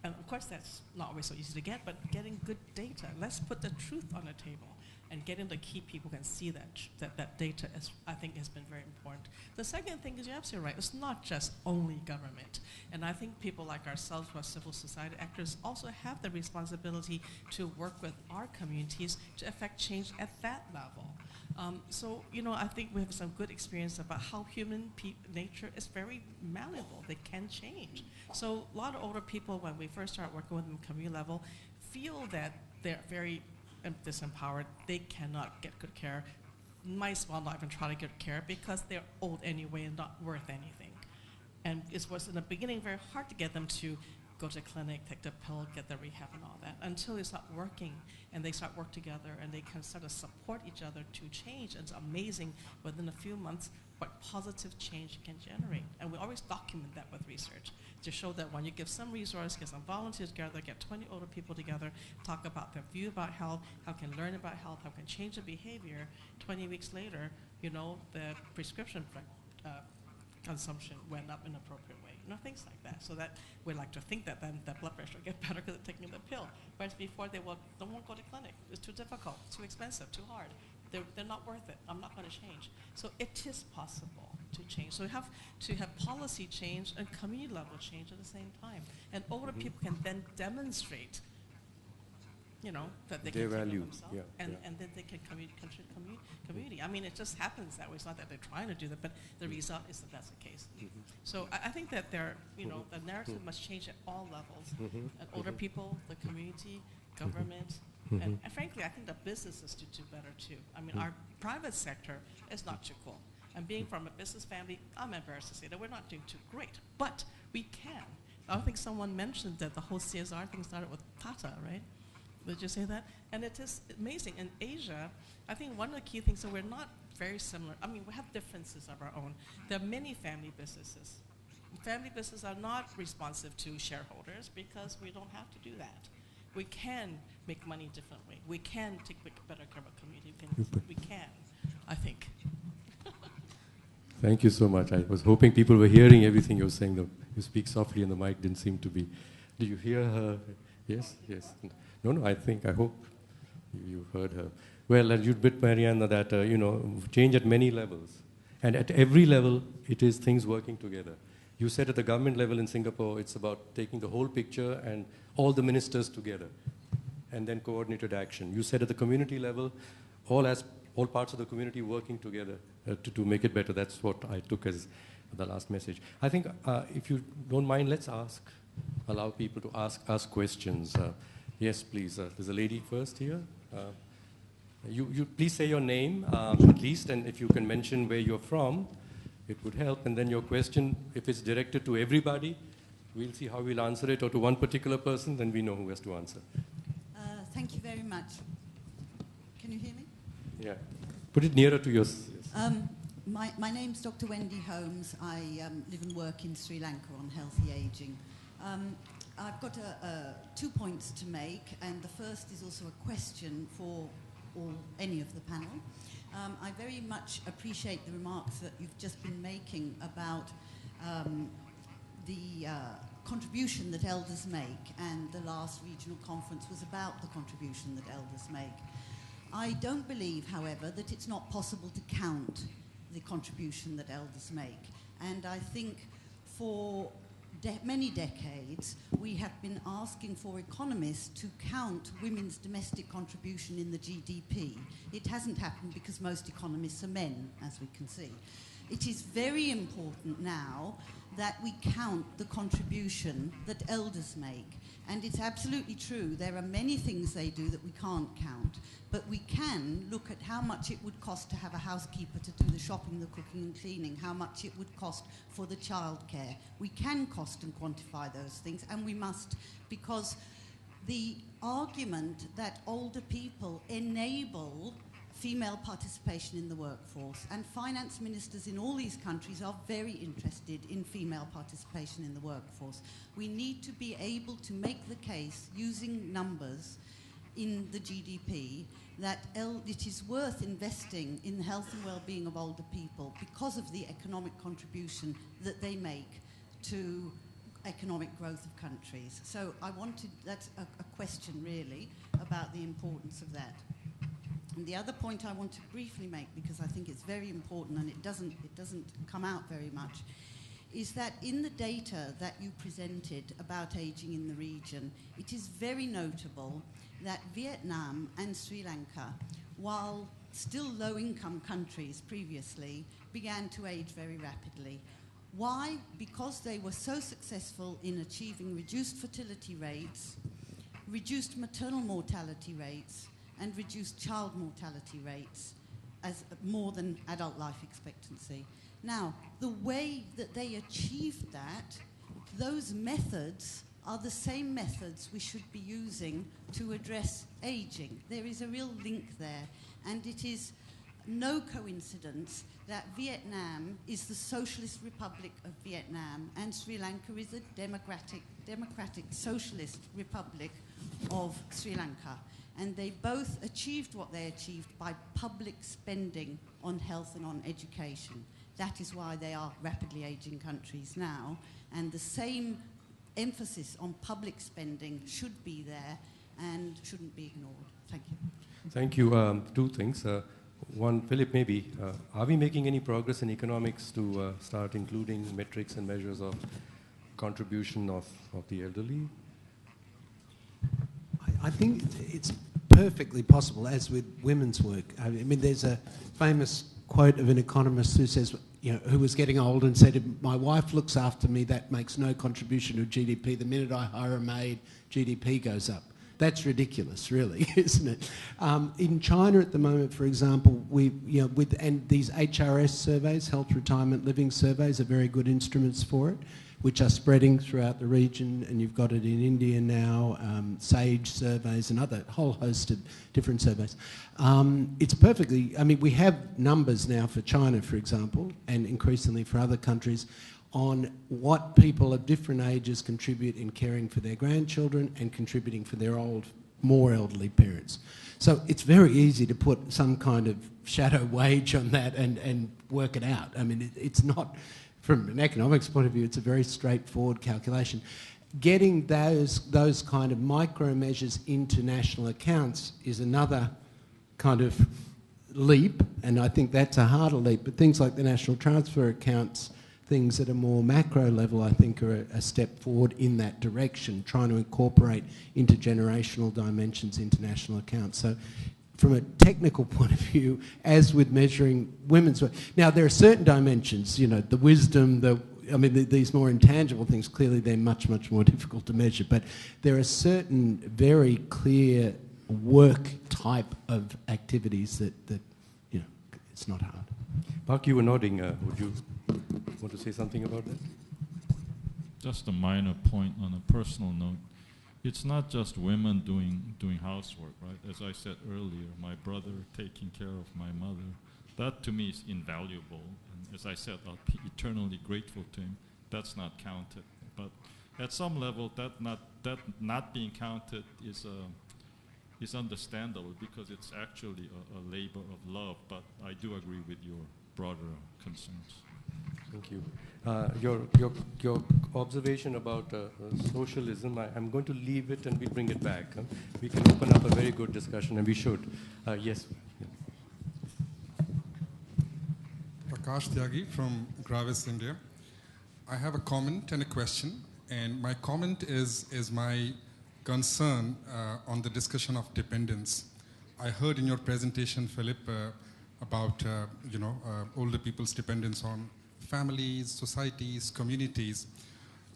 And of course that's not always so easy to get, but getting good data. Let's put the truth on the table and getting the key people can see that data is, I think, has been very important. The second thing is you're absolutely right. It's not just only government. And I think people like ourselves who are civil society actors also have the responsibility to work with our communities to affect change at that level. So, I think we have some good experience about how human nature is very malleable. They can change. So a lot of older people, when we first start working with them at community level, feel that they're very disempowered. They cannot get good care. Might as well not even try to get care because they're old anyway and not worth anything. And it was in the beginning very hard to get them to go to the clinic, take the pill, get the rehab and all that, until they start working and they start work together and they can sort of support each other to change. And it's amazing within a few months what positive change you can generate. And we always document that with research to show that when you give some resource, get some volunteers together, get 20 older people together, talk about their view about health, how can learn about health, how can change the behavior, 20 weeks later, the prescription consumption went up in an appropriate way. Things like that. So that we like to think that then that blood pressure will get better because they're taking the pill. Whereas before they won't go to clinic. It's too difficult, too expensive, too hard. They're not worth it. I'm not going to change. So it is possible to change. So we have to have policy change and community level change at the same time. And older people can then demonstrate that they their can value, themselves, and then they can contribute community. I mean, it just happens that way. It's not that they're trying to do that, but the result is that that's the case. So I think that the narrative must change at all levels. And older people, the community, government, and frankly, I think the businesses do better too. I mean, our private sector is not too cool. And being from a business family, I'm embarrassed to say that we're not doing too great, but we can. I think someone mentioned that the whole CSR thing started with Tata, right? Would you say that? And it is amazing. In Asia, I think one of the key things, so we're not very similar. I mean, we have differences of our own. There are many family businesses. Family businesses are not responsive to shareholders because we don't have to do that. We can make money differently. We can take better care of our community. We can, I think. Thank you so much. I was hoping people were hearing everything you were saying. You speak softly and the mic didn't seem to be. Did you hear her? Yes, yes. No, I hope you heard her. Well, and you bit, Mariana, that, change at many levels. And at every level, it is things working together. You said at the government level in Singapore, it's about taking the whole picture and all the ministers together, and then coordinated action. You said at the community level, all parts of the community working together to make it better. That's what I took as the last message. I think, if you don't mind, let's allow people to ask questions. Yes, please. There's a lady first here. You please say your name, at least, and if you can mention where you're from, it would help. And then your question, if it's directed to everybody, we'll see how we'll answer it, or to one particular person, then we know who has to answer. Thank you very much. Can you hear me? Yeah. Put it nearer to yours. My name's Dr. Wendy Holmes. I live and work in Sri Lanka on healthy ageing. I've got 2 points to make, and the first is also a question for any of the panel. I very much appreciate the remarks that you've just been making about the contribution that elders make, and the last regional conference was about the contribution that elders make. I don't believe, however, that it's not possible to count the contribution that elders make. And I think for many decades, we have been asking for economists to count women's domestic contribution in the GDP. It hasn't happened because most economists are men, as we can see. It is very important now that we count the contribution that elders make. And it's absolutely true, there are many things they do that we can't count. But we can look at how much it would cost to have a housekeeper to do the shopping, the cooking and cleaning, how much it would cost for the childcare. We can cost and quantify those things, and we must, because the argument that older people enable female participation in the workforce, and finance ministers in all these countries are very interested in female participation in the workforce. We need to be able to make the case using numbers in the GDP that it is worth investing in the health and well-being of older people because of the economic contribution that they make to economic growth of countries. So that's a question really about the importance of that. And the other point I want to briefly make, because I think it's very important and it doesn't come out very much, is that in the data that you presented about ageing in the region, it is very notable that Vietnam and Sri Lanka, while still low-income countries previously, began to age very rapidly. Why? Because they were so successful in achieving reduced fertility rates, reduced maternal mortality rates, and reduced child mortality rates as more than adult life expectancy. Now, the way that they achieved that, those methods are the same methods we should be using to address aging. There is a real link there, and it is no coincidence that Vietnam is the Socialist Republic of Vietnam and Sri Lanka is a democratic socialist republic of Sri Lanka. And they both achieved what they achieved by public spending on health and on education. That is why they are rapidly aging countries now. And the same emphasis on public spending should be there and shouldn't be ignored. Thank you. Thank you. Two things. One, Philip, maybe, are we making any progress in economics to start including metrics and measures of contribution of the elderly? I think it's perfectly possible, as with women's work. I mean, there's a famous quote of an economist who says, who was getting old and said, my wife looks after me, that makes no contribution to GDP. The minute I hire a maid, GDP goes up. That's ridiculous, really, isn't it? In China at the moment, for example, and these HRS surveys, health, retirement, living surveys, are very good instruments for it. which are spreading throughout the region, and you've got it in India now, SAGE surveys and other whole host of different surveys. It's perfectly, I mean, we have numbers now for China, for example, and increasingly for other countries, on what people of different ages contribute in caring for their grandchildren and contributing for their more elderly parents. So it's very easy to put some kind of shadow wage on that and work it out. I mean, it's not, from an economics point of view, it's a very straightforward calculation. Getting those kind of micro measures into national accounts is another kind of leap, and I think that's a harder leap. But things like the national transfer accounts, things at a more macro level, I think are a step forward in that direction, trying to incorporate intergenerational dimensions into national accounts. So from a technical point of view, as with measuring women's work, now there are certain dimensions, you know, the wisdom, these more intangible things, clearly they're much, much more difficult to measure, but there are certain very clear work type of activities that you know, it's not hard. Park, you were nodding. Would you want to say something about that? Just a minor point on a personal note. It's not just women doing housework, right? As I said earlier, my brother taking care of my mother, that to me is invaluable. And as I said, I'll be eternally grateful to him. That's not counted. But at some level, that not being counted is understandable because it's actually a labor of love. But I do agree with your broader concerns. Thank you. Your observation about socialism, I'm going to leave it and we'll bring it back. We can open up a very good discussion, and we should. Yes. Prakash Tyagi from Gravis, India. I have a comment and a question, and my comment is my concern on the discussion of dependence. I heard in your presentation, Philip, about older people's dependence on families, societies, communities.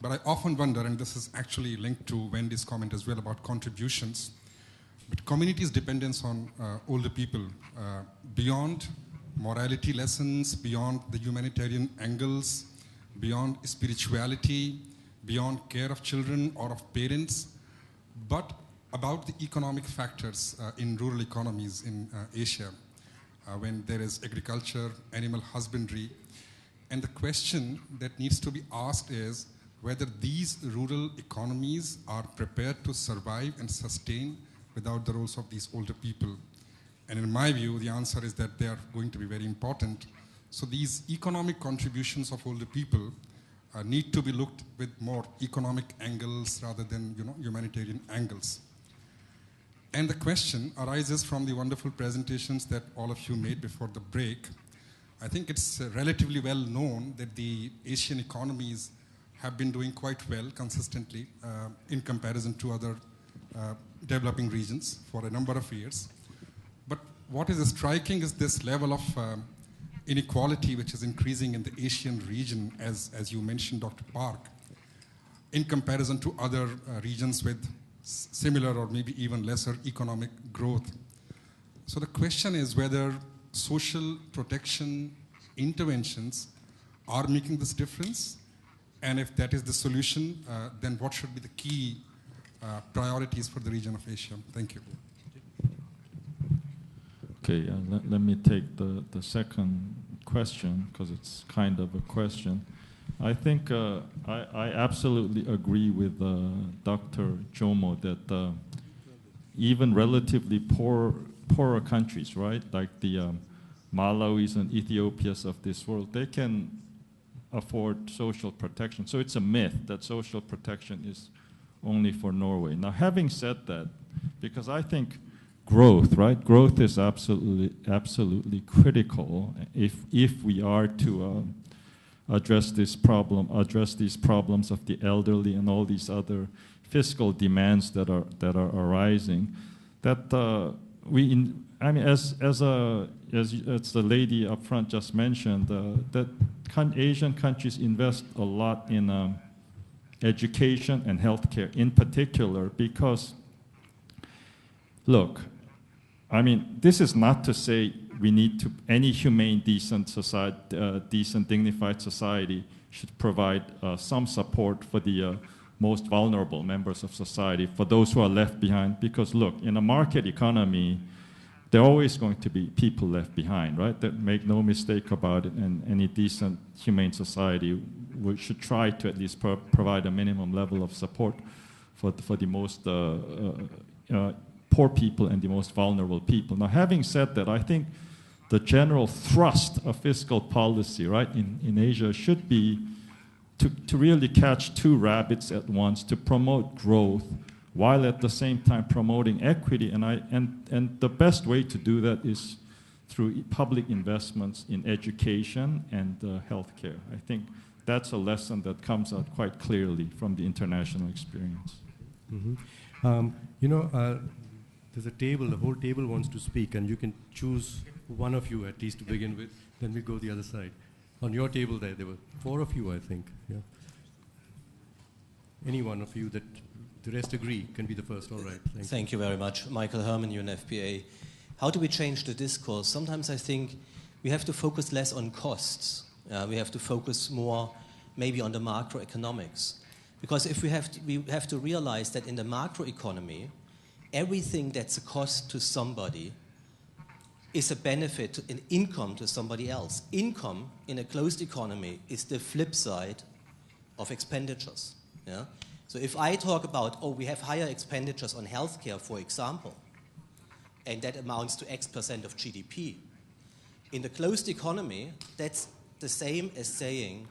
But I often wonder, and this is actually linked to Wendy's comment as well about contributions, but communities' dependence on older people beyond morality lessons, beyond the humanitarian angles, beyond spirituality, beyond care of children or of parents, but about the economic factors in rural economies in Asia, when there is agriculture, animal husbandry. And the question that needs to be asked is whether these rural economies are prepared to survive and sustain without the roles of these older people. And in my view, the answer is that they are going to be very important. So these economic contributions of older people need to be looked with more economic angles rather than humanitarian angles. And the question arises from the wonderful presentations that all of you made before the break. I think it's relatively well known that the Asian economies have been doing quite well consistently in comparison to other developing regions for a number of years. But what is striking is this level of inequality which is increasing in the Asian region, as you mentioned, Dr. Park, in comparison to other regions with similar or maybe even lesser economic growth. So the question is whether social protection interventions are making this difference, and if that is the solution, then what should be the key priorities for the region of Asia? Thank you. Okay, let me take the second question, because it's kind of a question. I think I absolutely agree with Dr. Jomo that even relatively poorer countries, right, like the Malawis and Ethiopias of this world, they can afford social protection. So it's a myth that social protection is only for Norway. Now, having said that, because I think growth, right, growth is absolutely critical if we are to address these problems of the elderly and all these other fiscal demands that are arising. That as the lady up front just mentioned, that Asian countries invest a lot in education and healthcare in particular because, look, I mean, this is not to say we need to, any humane, decent society, decent, dignified society should provide some support for the most vulnerable members of society, for those who are left behind. Because look, in a market economy, there are always going to be people left behind, right? That make no mistake about it. And any decent, humane society should try to at least provide a minimum level of support for the most poor people and the most vulnerable people. Now, having said that, I think the general thrust of fiscal policy, right, in Asia should be to really catch two rabbits at once, to promote growth while at the same time promoting equity. And the best way to do that is through public investments in education and healthcare. I think that's a lesson that comes out quite clearly from the international experience. Mm-hmm. There's a table, the whole table wants to speak, and you can choose one of you at least to begin with, then we go the other side. On your table there were 4 of you, I think. Yeah. Any one of you that the rest agree can be the first. All right. Thank you very much. Michael Herman, UNFPA. How do we change the discourse? Sometimes I think we have to focus less on costs. We have to focus more maybe on the macroeconomics. Because if we have to realize that in the macroeconomy, everything that's a cost to somebody is a benefit, an income to somebody else. Income in a closed economy is the flip side of expenditures. Yeah? So if I talk about, we have higher expenditures on healthcare, for example, and that amounts to X% of GDP, in the closed economy, that's the same as saying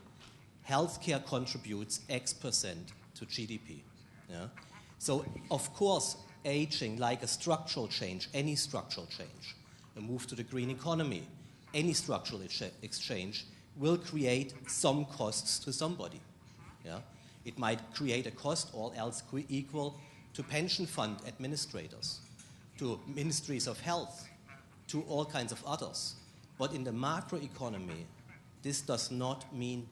healthcare contributes X% to GDP. Yeah? So, of course, aging, like a structural change, any structural change, a move to the green economy, any structural exchange will create some costs to somebody. Yeah? It might create a cost, all else equal, to pension fund administrators, to ministries of health, to all kinds of others. But in the macroeconomy, this does not need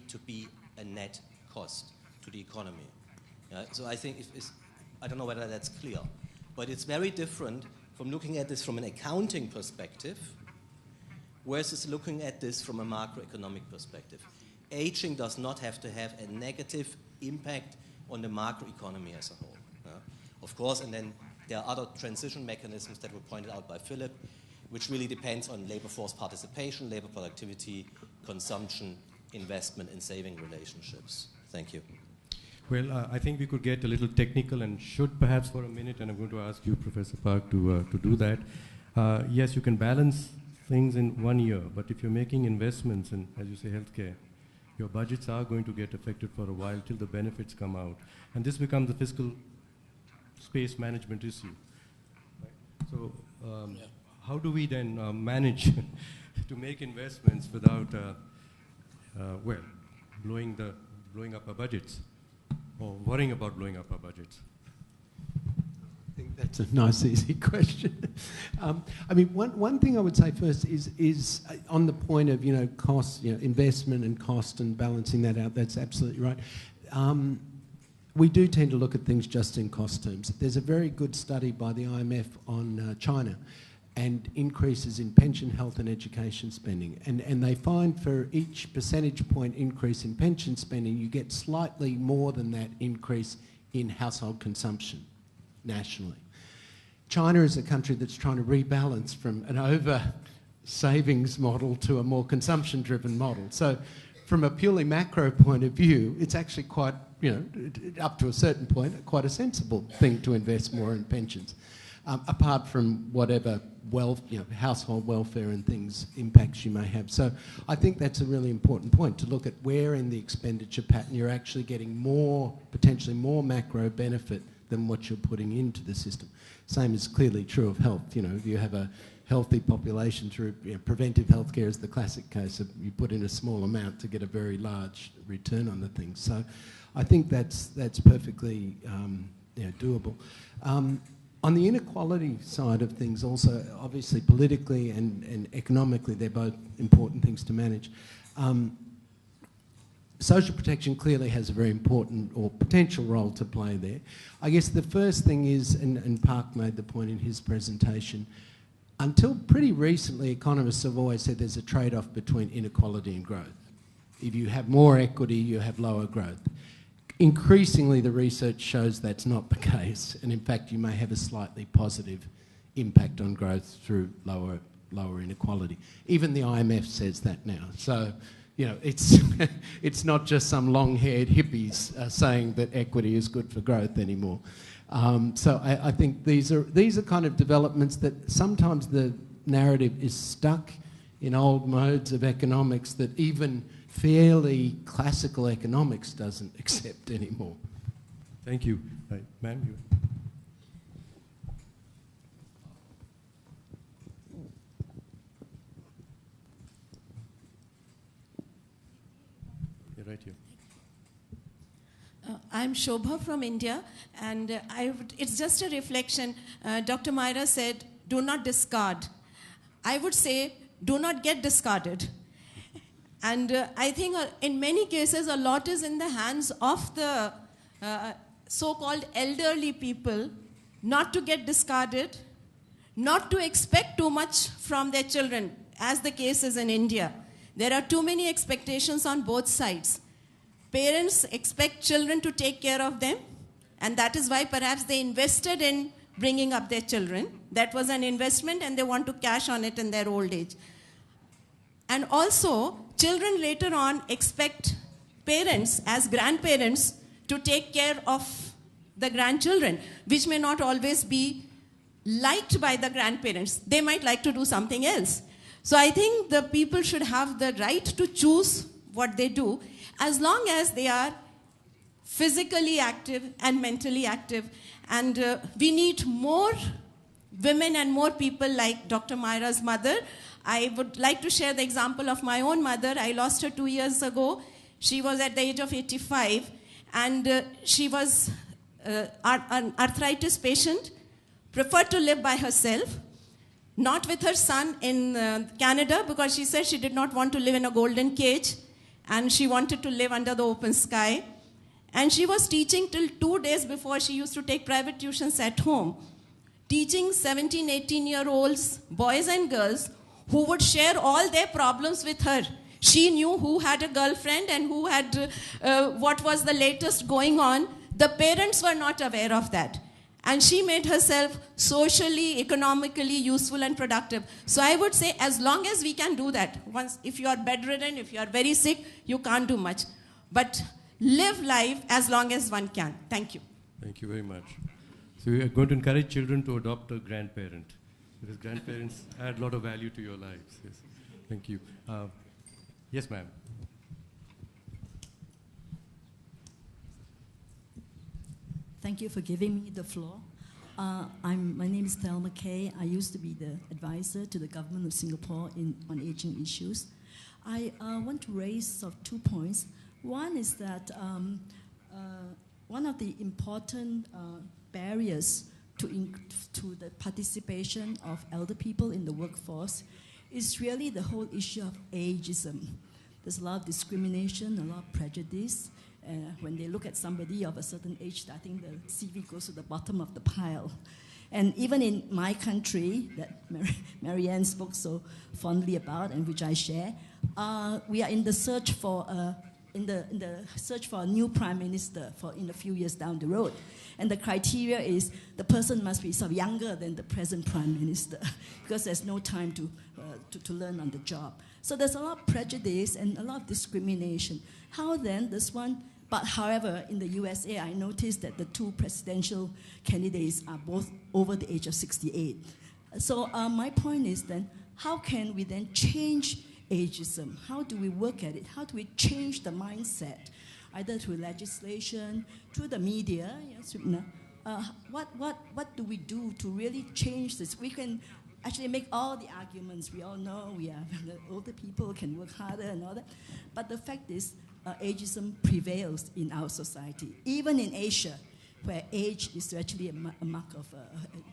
to be a net cost to the economy. So I think I don't know whether that's clear, but it's very different from looking at this from an accounting perspective versus looking at this from a macroeconomic perspective. Aging does not have to have a negative impact on the macroeconomy as a whole. Of course, and then there are other transition mechanisms that were pointed out by Philip, which really depends on labor force participation, labor productivity, consumption, investment, and saving relationships. Thank you. Well, I think we could get a little technical and should perhaps for a minute, and I'm going to ask you, Professor Park, to do that. Yes, you can balance things in 1 year, but if you're making investments in, as you say, healthcare, your budgets are going to get affected for a while till the benefits come out. And this becomes a fiscal space management issue. Right? So how do we then manage to make investments without, blowing up our budgets? Or worrying about blowing up our budgets? I think that's a nice, easy question. One thing I would say first is on the point of cost, investment and cost and balancing that out. That's absolutely right. We do tend to look at things just in cost terms. There's a very good study by the IMF on China and increases in pension, health and education spending. And they find for each percentage point increase in pension spending, you get slightly more than that increase in household consumption nationally. China is a country that's trying to rebalance from an over-savings model to a more consumption-driven model. So from a purely macro point of view, it's actually quite, up to a certain point, quite a sensible thing to invest more in pensions. Apart from whatever household welfare and things impacts you may have. So I think that's a really important point, to look at where in the expenditure pattern you're actually getting potentially more macro benefit than what you're putting into the system. Same is clearly true of health. If you have a healthy population through preventive healthcare is the classic case of you put in a small amount to get a very large return on the thing. So I think that's perfectly doable. On the inequality side of things also, obviously politically and economically, they're both important things to manage. Social protection clearly has a very important or potential role to play there. I guess the first thing is, and Park made the point in his presentation, until pretty recently, economists have always said there's a trade-off between inequality and growth. If you have more equity, you have lower growth. Increasingly, the research shows that's not the case, and in fact, you may have a slightly positive impact on growth through lower inequality. Even the IMF says that now. So, you know, it's not just some long-haired hippies saying that equity is good for growth anymore. So I think these are kind of developments that sometimes the narrative is stuck in old modes of economics that even fairly classical economics doesn't accept anymore. Thank you. Right. Ma'am, you. You're right here. I'm Shobha from India, and it's just a reflection. Dr. Maira said, do not discard. I would say, do not get discarded. And I think in many cases, a lot is in the hands of the so-called elderly people, not to get discarded, not to expect too much from their children, as the case is in India. There are too many expectations on both sides. Parents expect children to take care of them, and that is why perhaps they invested in bringing up their children. That was an investment, and they want to cash on it in their old age. And also, children later on expect parents, as grandparents, to take care of the grandchildren, which may not always be liked by the grandparents. They might like to do something else. So I think the people should have the right to choose what they do, as long as they are physically active and mentally active. And we need more women and more people like Dr. Maira's mother. I would like to share the example of my own mother. I lost her 2 years ago. She was at the age of 85, and she was an arthritis patient, preferred to live by herself, not with her son in Canada, because she said she did not want to live in a golden cage, and she wanted to live under the open sky. And she was teaching till 2 days before. She used to take private tuitions at home, teaching 17, 18-year-olds, boys and girls, who would share all their problems with her. She knew who had a girlfriend and who had what was the latest going on. The parents were not aware of that. And she made herself socially, economically useful and productive. So I would say, as long as we can do that, once if you are bedridden, if you are very sick, you can't do much. But live life as long as one can. Thank you. Thank you very much. So we are going to encourage children to adopt a grandparent, because grandparents add a lot of value to your lives. Yes. Thank you. Yes, ma'am. Thank you for giving me the floor. My name is Thelma Kay. I used to be the advisor to the government of Singapore on aging issues. I want to raise 2 points. One is that one of the important barriers to the participation of elder people in the workforce is really the whole issue of ageism. There's a lot of discrimination, a lot of prejudice. When they look at somebody of a certain age, I think the CV goes to the bottom of the pile. And even in my country, that Marianne spoke so fondly about and which I share, we are in the search for a new prime minister in a few years down the road. And the criteria is the person must be sort of younger than the present prime minister because there's no time to learn on the job. So there's a lot of prejudice and a lot of discrimination. How then does one... But however, in the USA, I noticed that the 2 presidential candidates are both over the age of 68. So my point is then, how can we then change ageism? How do we work at it? How do we change the mindset? Either through legislation, through the media. Yes, what do we do to really change this? We can actually make all the arguments. We all know the older people can work harder and all that. But the fact is, ageism prevails in our society, even in Asia, where age is actually a mark of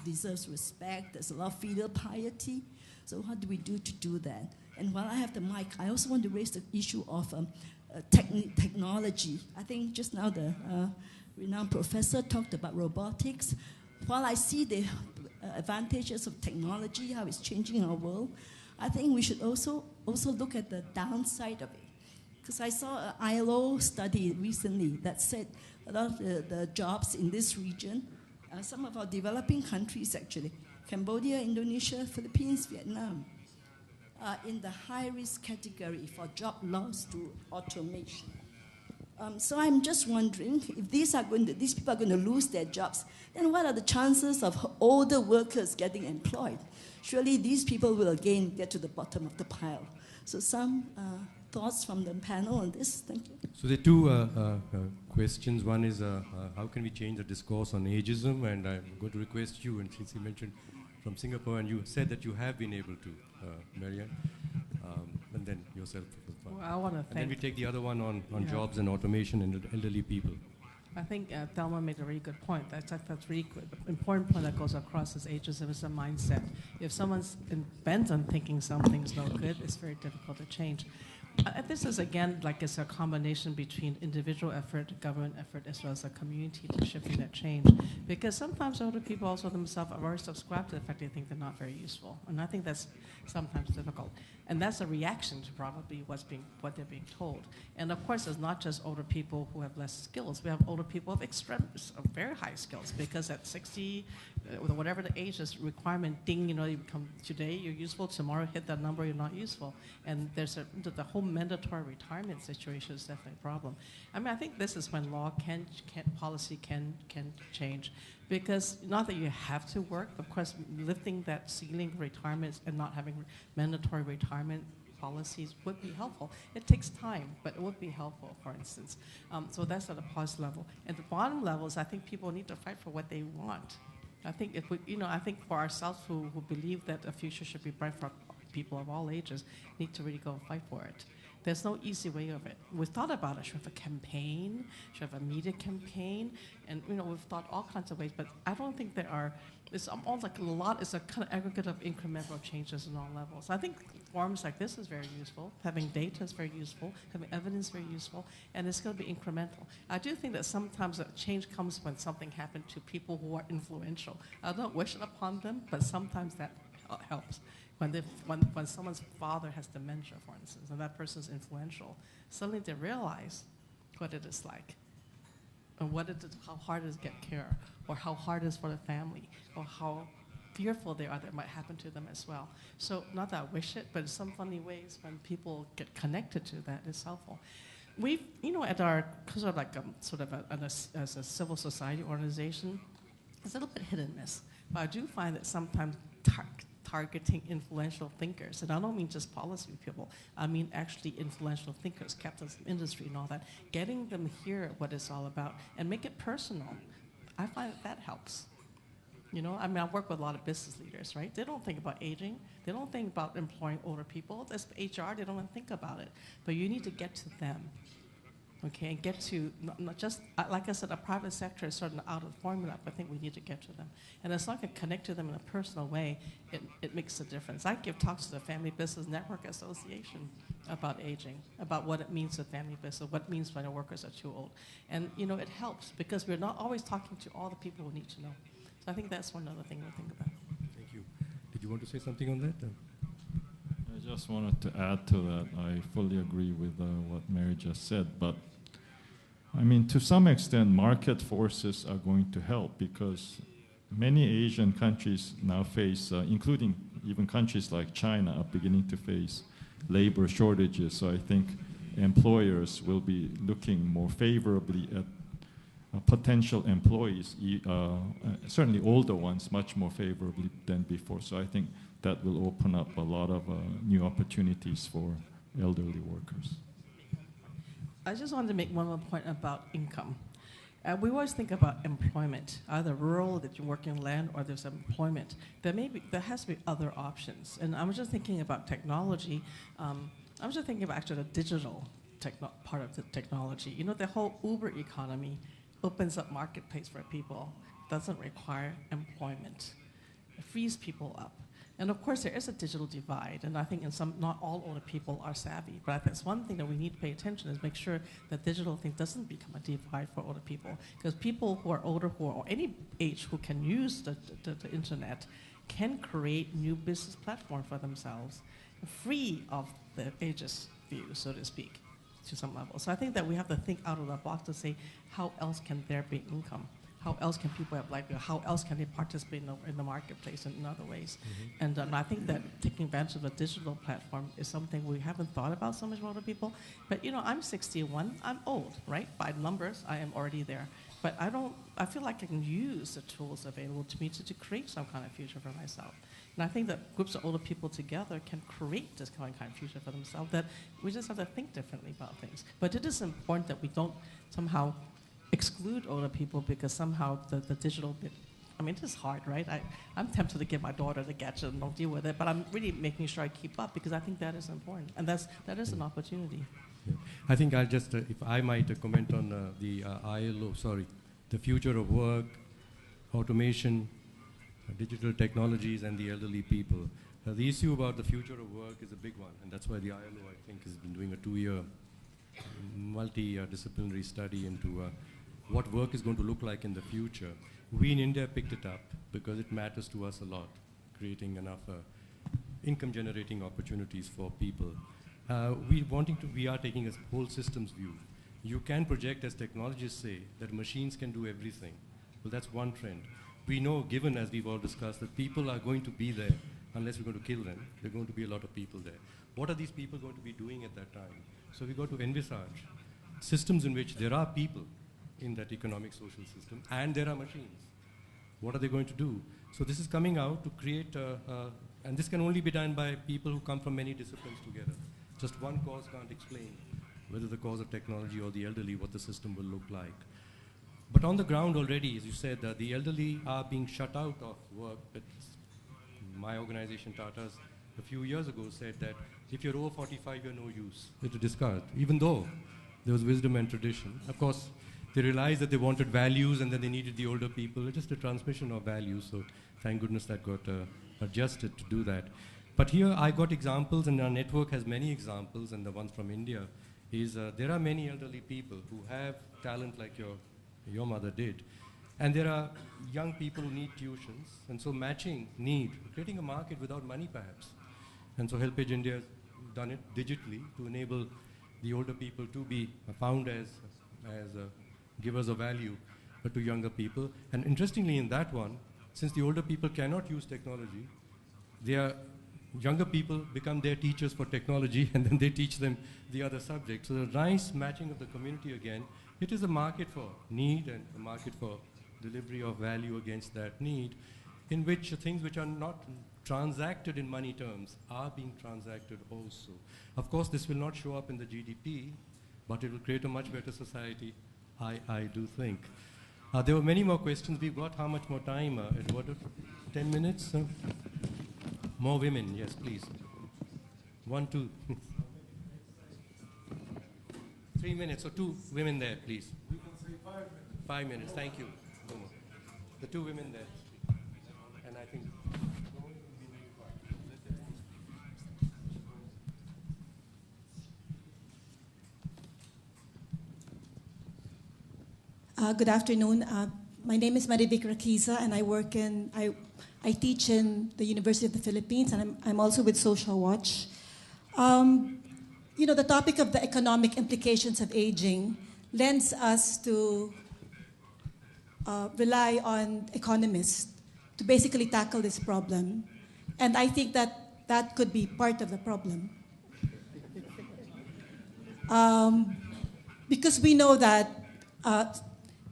deserves respect. There's a lot of filial piety. So what do we do to do that? And while I have the mic, I also want to raise the issue of technology. I think just now the renowned professor talked about robotics. While I see the advantages of technology, how it's changing our world, I think we should also look at the downside of it. Because I saw an ILO study recently that said a lot of the jobs in this region, some of our developing countries actually, Cambodia, Indonesia, Philippines, Vietnam, are in the high-risk category for job loss to automation. So I'm just wondering, if these people are going to lose their jobs, then what are the chances of older workers getting employed? Surely these people will again get to the bottom of the pile. So some thoughts from the panel on this? Thank you. So there are two questions. One is how can we change the discourse on ageism? And I'm going to request you, and since you mentioned from Singapore, and you said that you have been able to, Marianne, and then yourself. Well, I want to thank. And then we take the other one on jobs and automation and elderly people. I think Thelma made a really good point. That's really good. The important point that goes across is ageism is a mindset. If someone's bent on thinking something's no good, it's very difficult to change. This is, again, like it's a combination between individual effort, government effort, as well as a community to shifting that change. Because sometimes older people also themselves are very subscribed to the fact they think they're not very useful. And I think that's sometimes difficult. And that's a reaction to probably what they're being told. And of course, it's not just older people who have less skills. We have older people of very high skills, because at 60, whatever the age is requirement, ding, you become, today you're useful, tomorrow hit that number, you're not useful. And there's the whole mandatory retirement situation is definitely a problem. I mean, I think this is when law policy can change. Because not that you have to work, but of course, lifting that ceiling of retirements and not having mandatory retirement policies would be helpful. It takes time, but it would be helpful, for instance. So that's at a policy level. At the bottom levels, I think people need to fight for what they want. I think I think for ourselves who believe that a future should be bright for people of all ages, need to really go and fight for it. There's no easy way of it. We've thought about it. Should have a campaign, should have a media campaign, and we've thought all kinds of ways, but I don't think there are. It's almost like it's a kind of aggregate of incremental changes in all levels. I think forums like this is very useful. Having data is very useful. Having evidence is very useful, and it's going to be incremental. I do think that sometimes a change comes when something happened to people who are influential. I don't wish it upon them, but sometimes that helps. When someone's father has dementia, for instance, and that person's influential, suddenly they realize what it is like, and how hard it is to get care, or how hard it is for the family, or how fearful they are that it might happen to them as well. So not that I wish it, but in some funny ways, when people get connected to that, it's helpful. We've, at our as a civil society organization, it's a little bit hit and miss. But I do find that sometimes targeting influential thinkers, and I don't mean just policy people, I mean actually influential thinkers, captains of industry and all that, getting them hear what it's all about and make it personal. I find that helps. I work with a lot of business leaders, right? They don't think about aging. They don't think about employing older people. That's HR, they don't even think about it. But you need to get to them. Okay, and get to, not just, like I said, a private sector is sort of out of the formula, but I think we need to get to them. And as long as I can connect to them in a personal way, it makes a difference. I give talks to the Family Business Network Association about aging, about what it means to family business, what it means when the workers are too old. And, it helps, because we're not always talking to all the people who need to know. So I think that's one other thing to think about. Thank you. Did you want to say something on that? I just wanted to add to that. I fully agree with what Mary just said, but to some extent, market forces are going to help, because many Asian countries now face, including even countries like China, are beginning to face labor shortages. So I think employers will be looking more favorably at potential employees, certainly older ones, much more favorably than before. So I think that will open up a lot of new opportunities for elderly workers. I just wanted to make one more point about income. We always think about employment, either rural, that you're working land, or there's employment. There has to be other options. And I was just thinking about technology. I was just thinking about actually the digital part of the technology. The whole Uber economy opens up marketplace for people, doesn't require employment. It frees people up. And of course, there is a digital divide, and I think not all older people are savvy. But that's one thing that we need to pay attention is make sure that digital thing doesn't become a divide for older people. Because people who are older, or any age, who can use the internet, can create new business platform for themselves, free of the ageist view, so to speak, to some level. So I think that we have to think out of the box to say, how else can there be income? How else can people have livelihood? How else can they participate in the marketplace and in other ways? And I think that taking advantage of a digital platform is something we haven't thought about so much for other people. But I'm 61, I'm old, right? By numbers, I am already there. But I feel like I can use the tools available to me to create some kind of future for myself. And I think that groups of older people together can create this kind of future for themselves, that we just have to think differently about things. But it is important that we don't somehow exclude older people because somehow the digital bit, it is hard, right? I'm tempted to give my daughter the gadget and don't deal with it, but I'm really making sure I keep up because I think that is important. And that is an opportunity. Yeah. I think I'll just, if I might comment on the future of work, automation, digital technologies, and the elderly people. The issue about the future of work is a big one, and that's why the ILO, I think, has been doing a 2-year multidisciplinary study into what work is going to look like in the future. We in India picked it up because it matters to us a lot, creating enough income-generating opportunities for people. We are taking a whole systems view. You can project, as technologists say, that machines can do everything. Well, that's one trend. We know, given, as we've all discussed, that people are going to be there unless we're going to kill them. There are going to be a lot of people there. What are these people going to be doing at that time? So we've got to envisage systems in which there are people in that economic social system and there are machines. What are they going to do? So this is coming out to create, and this can only be done by people who come from many disciplines together. Just one cause can't explain whether the cause of technology or the elderly, what the system will look like. But on the ground already, as you said, the elderly are being shut out of work. But my organization, Tata's, a few years ago said that if you're over 45, you're no use. They're to discard, even though there was wisdom and tradition. Of course, they realized that they wanted values and then they needed the older people. It's just a transmission of values, so thank goodness that got adjusted to do that. But here I got examples, and our network has many examples, and the ones from India is there are many elderly people who have talent like your mother did. And there are young people who need tuitions, and so matching need, creating a market without money perhaps. And so HelpAge India has done it digitally to enable the older people to be found as givers of value to younger people. And interestingly in that one, since the older people cannot use technology, younger people become their teachers for technology and then they teach them the other subjects. So the nice matching of the community again. It is a market for need and a market for delivery of value against that need, in which things which are not transacted in money terms are being transacted also. Of course, this will not show up in the GDP, but it will create a much better society, I do think. There were many more questions. We've got how much more time? 10 minutes? More women, yes, please. 1, 2. 3 minutes, so 2 women there, please. We can say 5 minutes. 5 minutes, thank you. The 2 women there. And I think good afternoon. My name is Marivic Raquiza, and I teach in the University of the Philippines, and I'm also with Social Watch. The topic of the economic implications of aging lends us to rely on economists to basically tackle this problem. And I think that could be part of the problem. Because we know that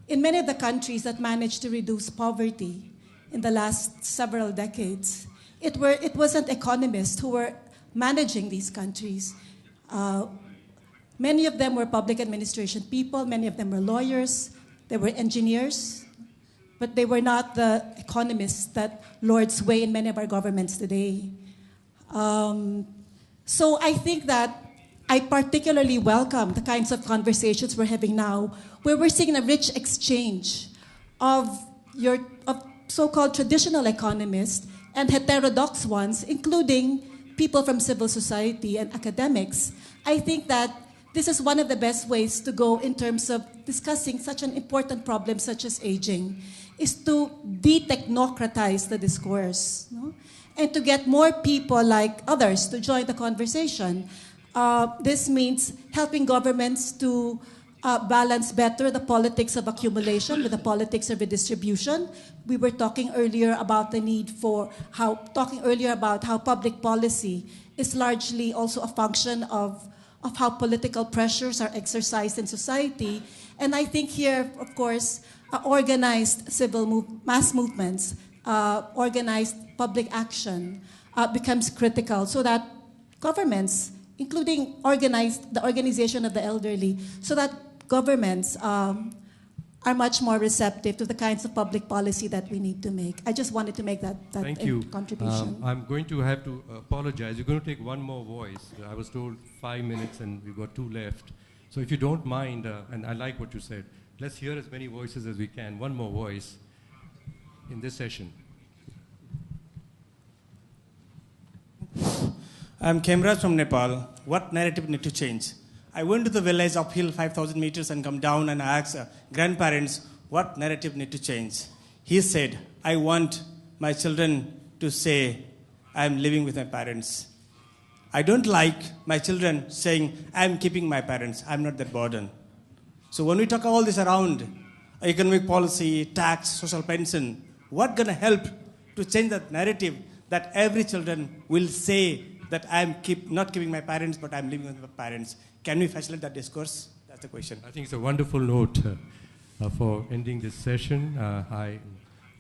in many of the countries that managed to reduce poverty in the last several decades, it wasn't economists who were managing these countries. Many of them were public administration people, many of them were lawyers, they were engineers, but they were not the economists that lord sway in many of our governments today. So I think that I particularly welcome the kinds of conversations we're having now, where we're seeing a rich exchange of so-called traditional economists and heterodox ones, including people from civil society and academics. I think that this is one of the best ways to go in terms of discussing such an important problem such as aging, is to de-technocratize the discourse, no? And to get more people like others to join the conversation. This means helping governments to balance better the politics of accumulation with the politics of redistribution. We were talking earlier about the need for how public policy is largely also a function of how political pressures are exercised in society. And I think here, of course, organized mass movements, organized public action becomes critical so that governments, including the organization of the elderly, so that governments are much more receptive to the kinds of public policy that we need to make. I just wanted to make that Thank you. contribution. I'm going to have to apologize. You're going to take one more voice. I was told 5 minutes and we've got 2 left. So if you don't mind, and I like what you said, let's hear as many voices as we can. One more voice in this session. I'm Kemraj from Nepal. What narrative need to change? I went to the village uphill 5,000 meters and come down and asked grandparents, what narrative need to change? He said, I want my children to say, I'm living with my parents. I don't like my children saying, I'm keeping my parents. I'm not that burden. So when we talk all this around economic policy, tax, social pension, what going to help to change that narrative that every children will say that I'm not keeping my parents, but I'm living with my parents? Can we facilitate that discourse? That's the question. I think it's a wonderful note for ending this session. I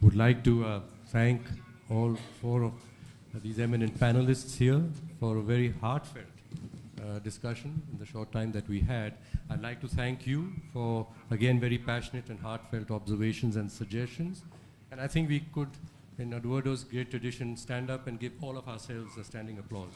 would like to thank all 4 of these eminent panelists here for a very heartfelt discussion in the short time that we had. I'd like to thank you for, again, very passionate and heartfelt observations and suggestions. And I think we could, in Eduardo's great tradition, stand up and give all of ourselves a standing applause.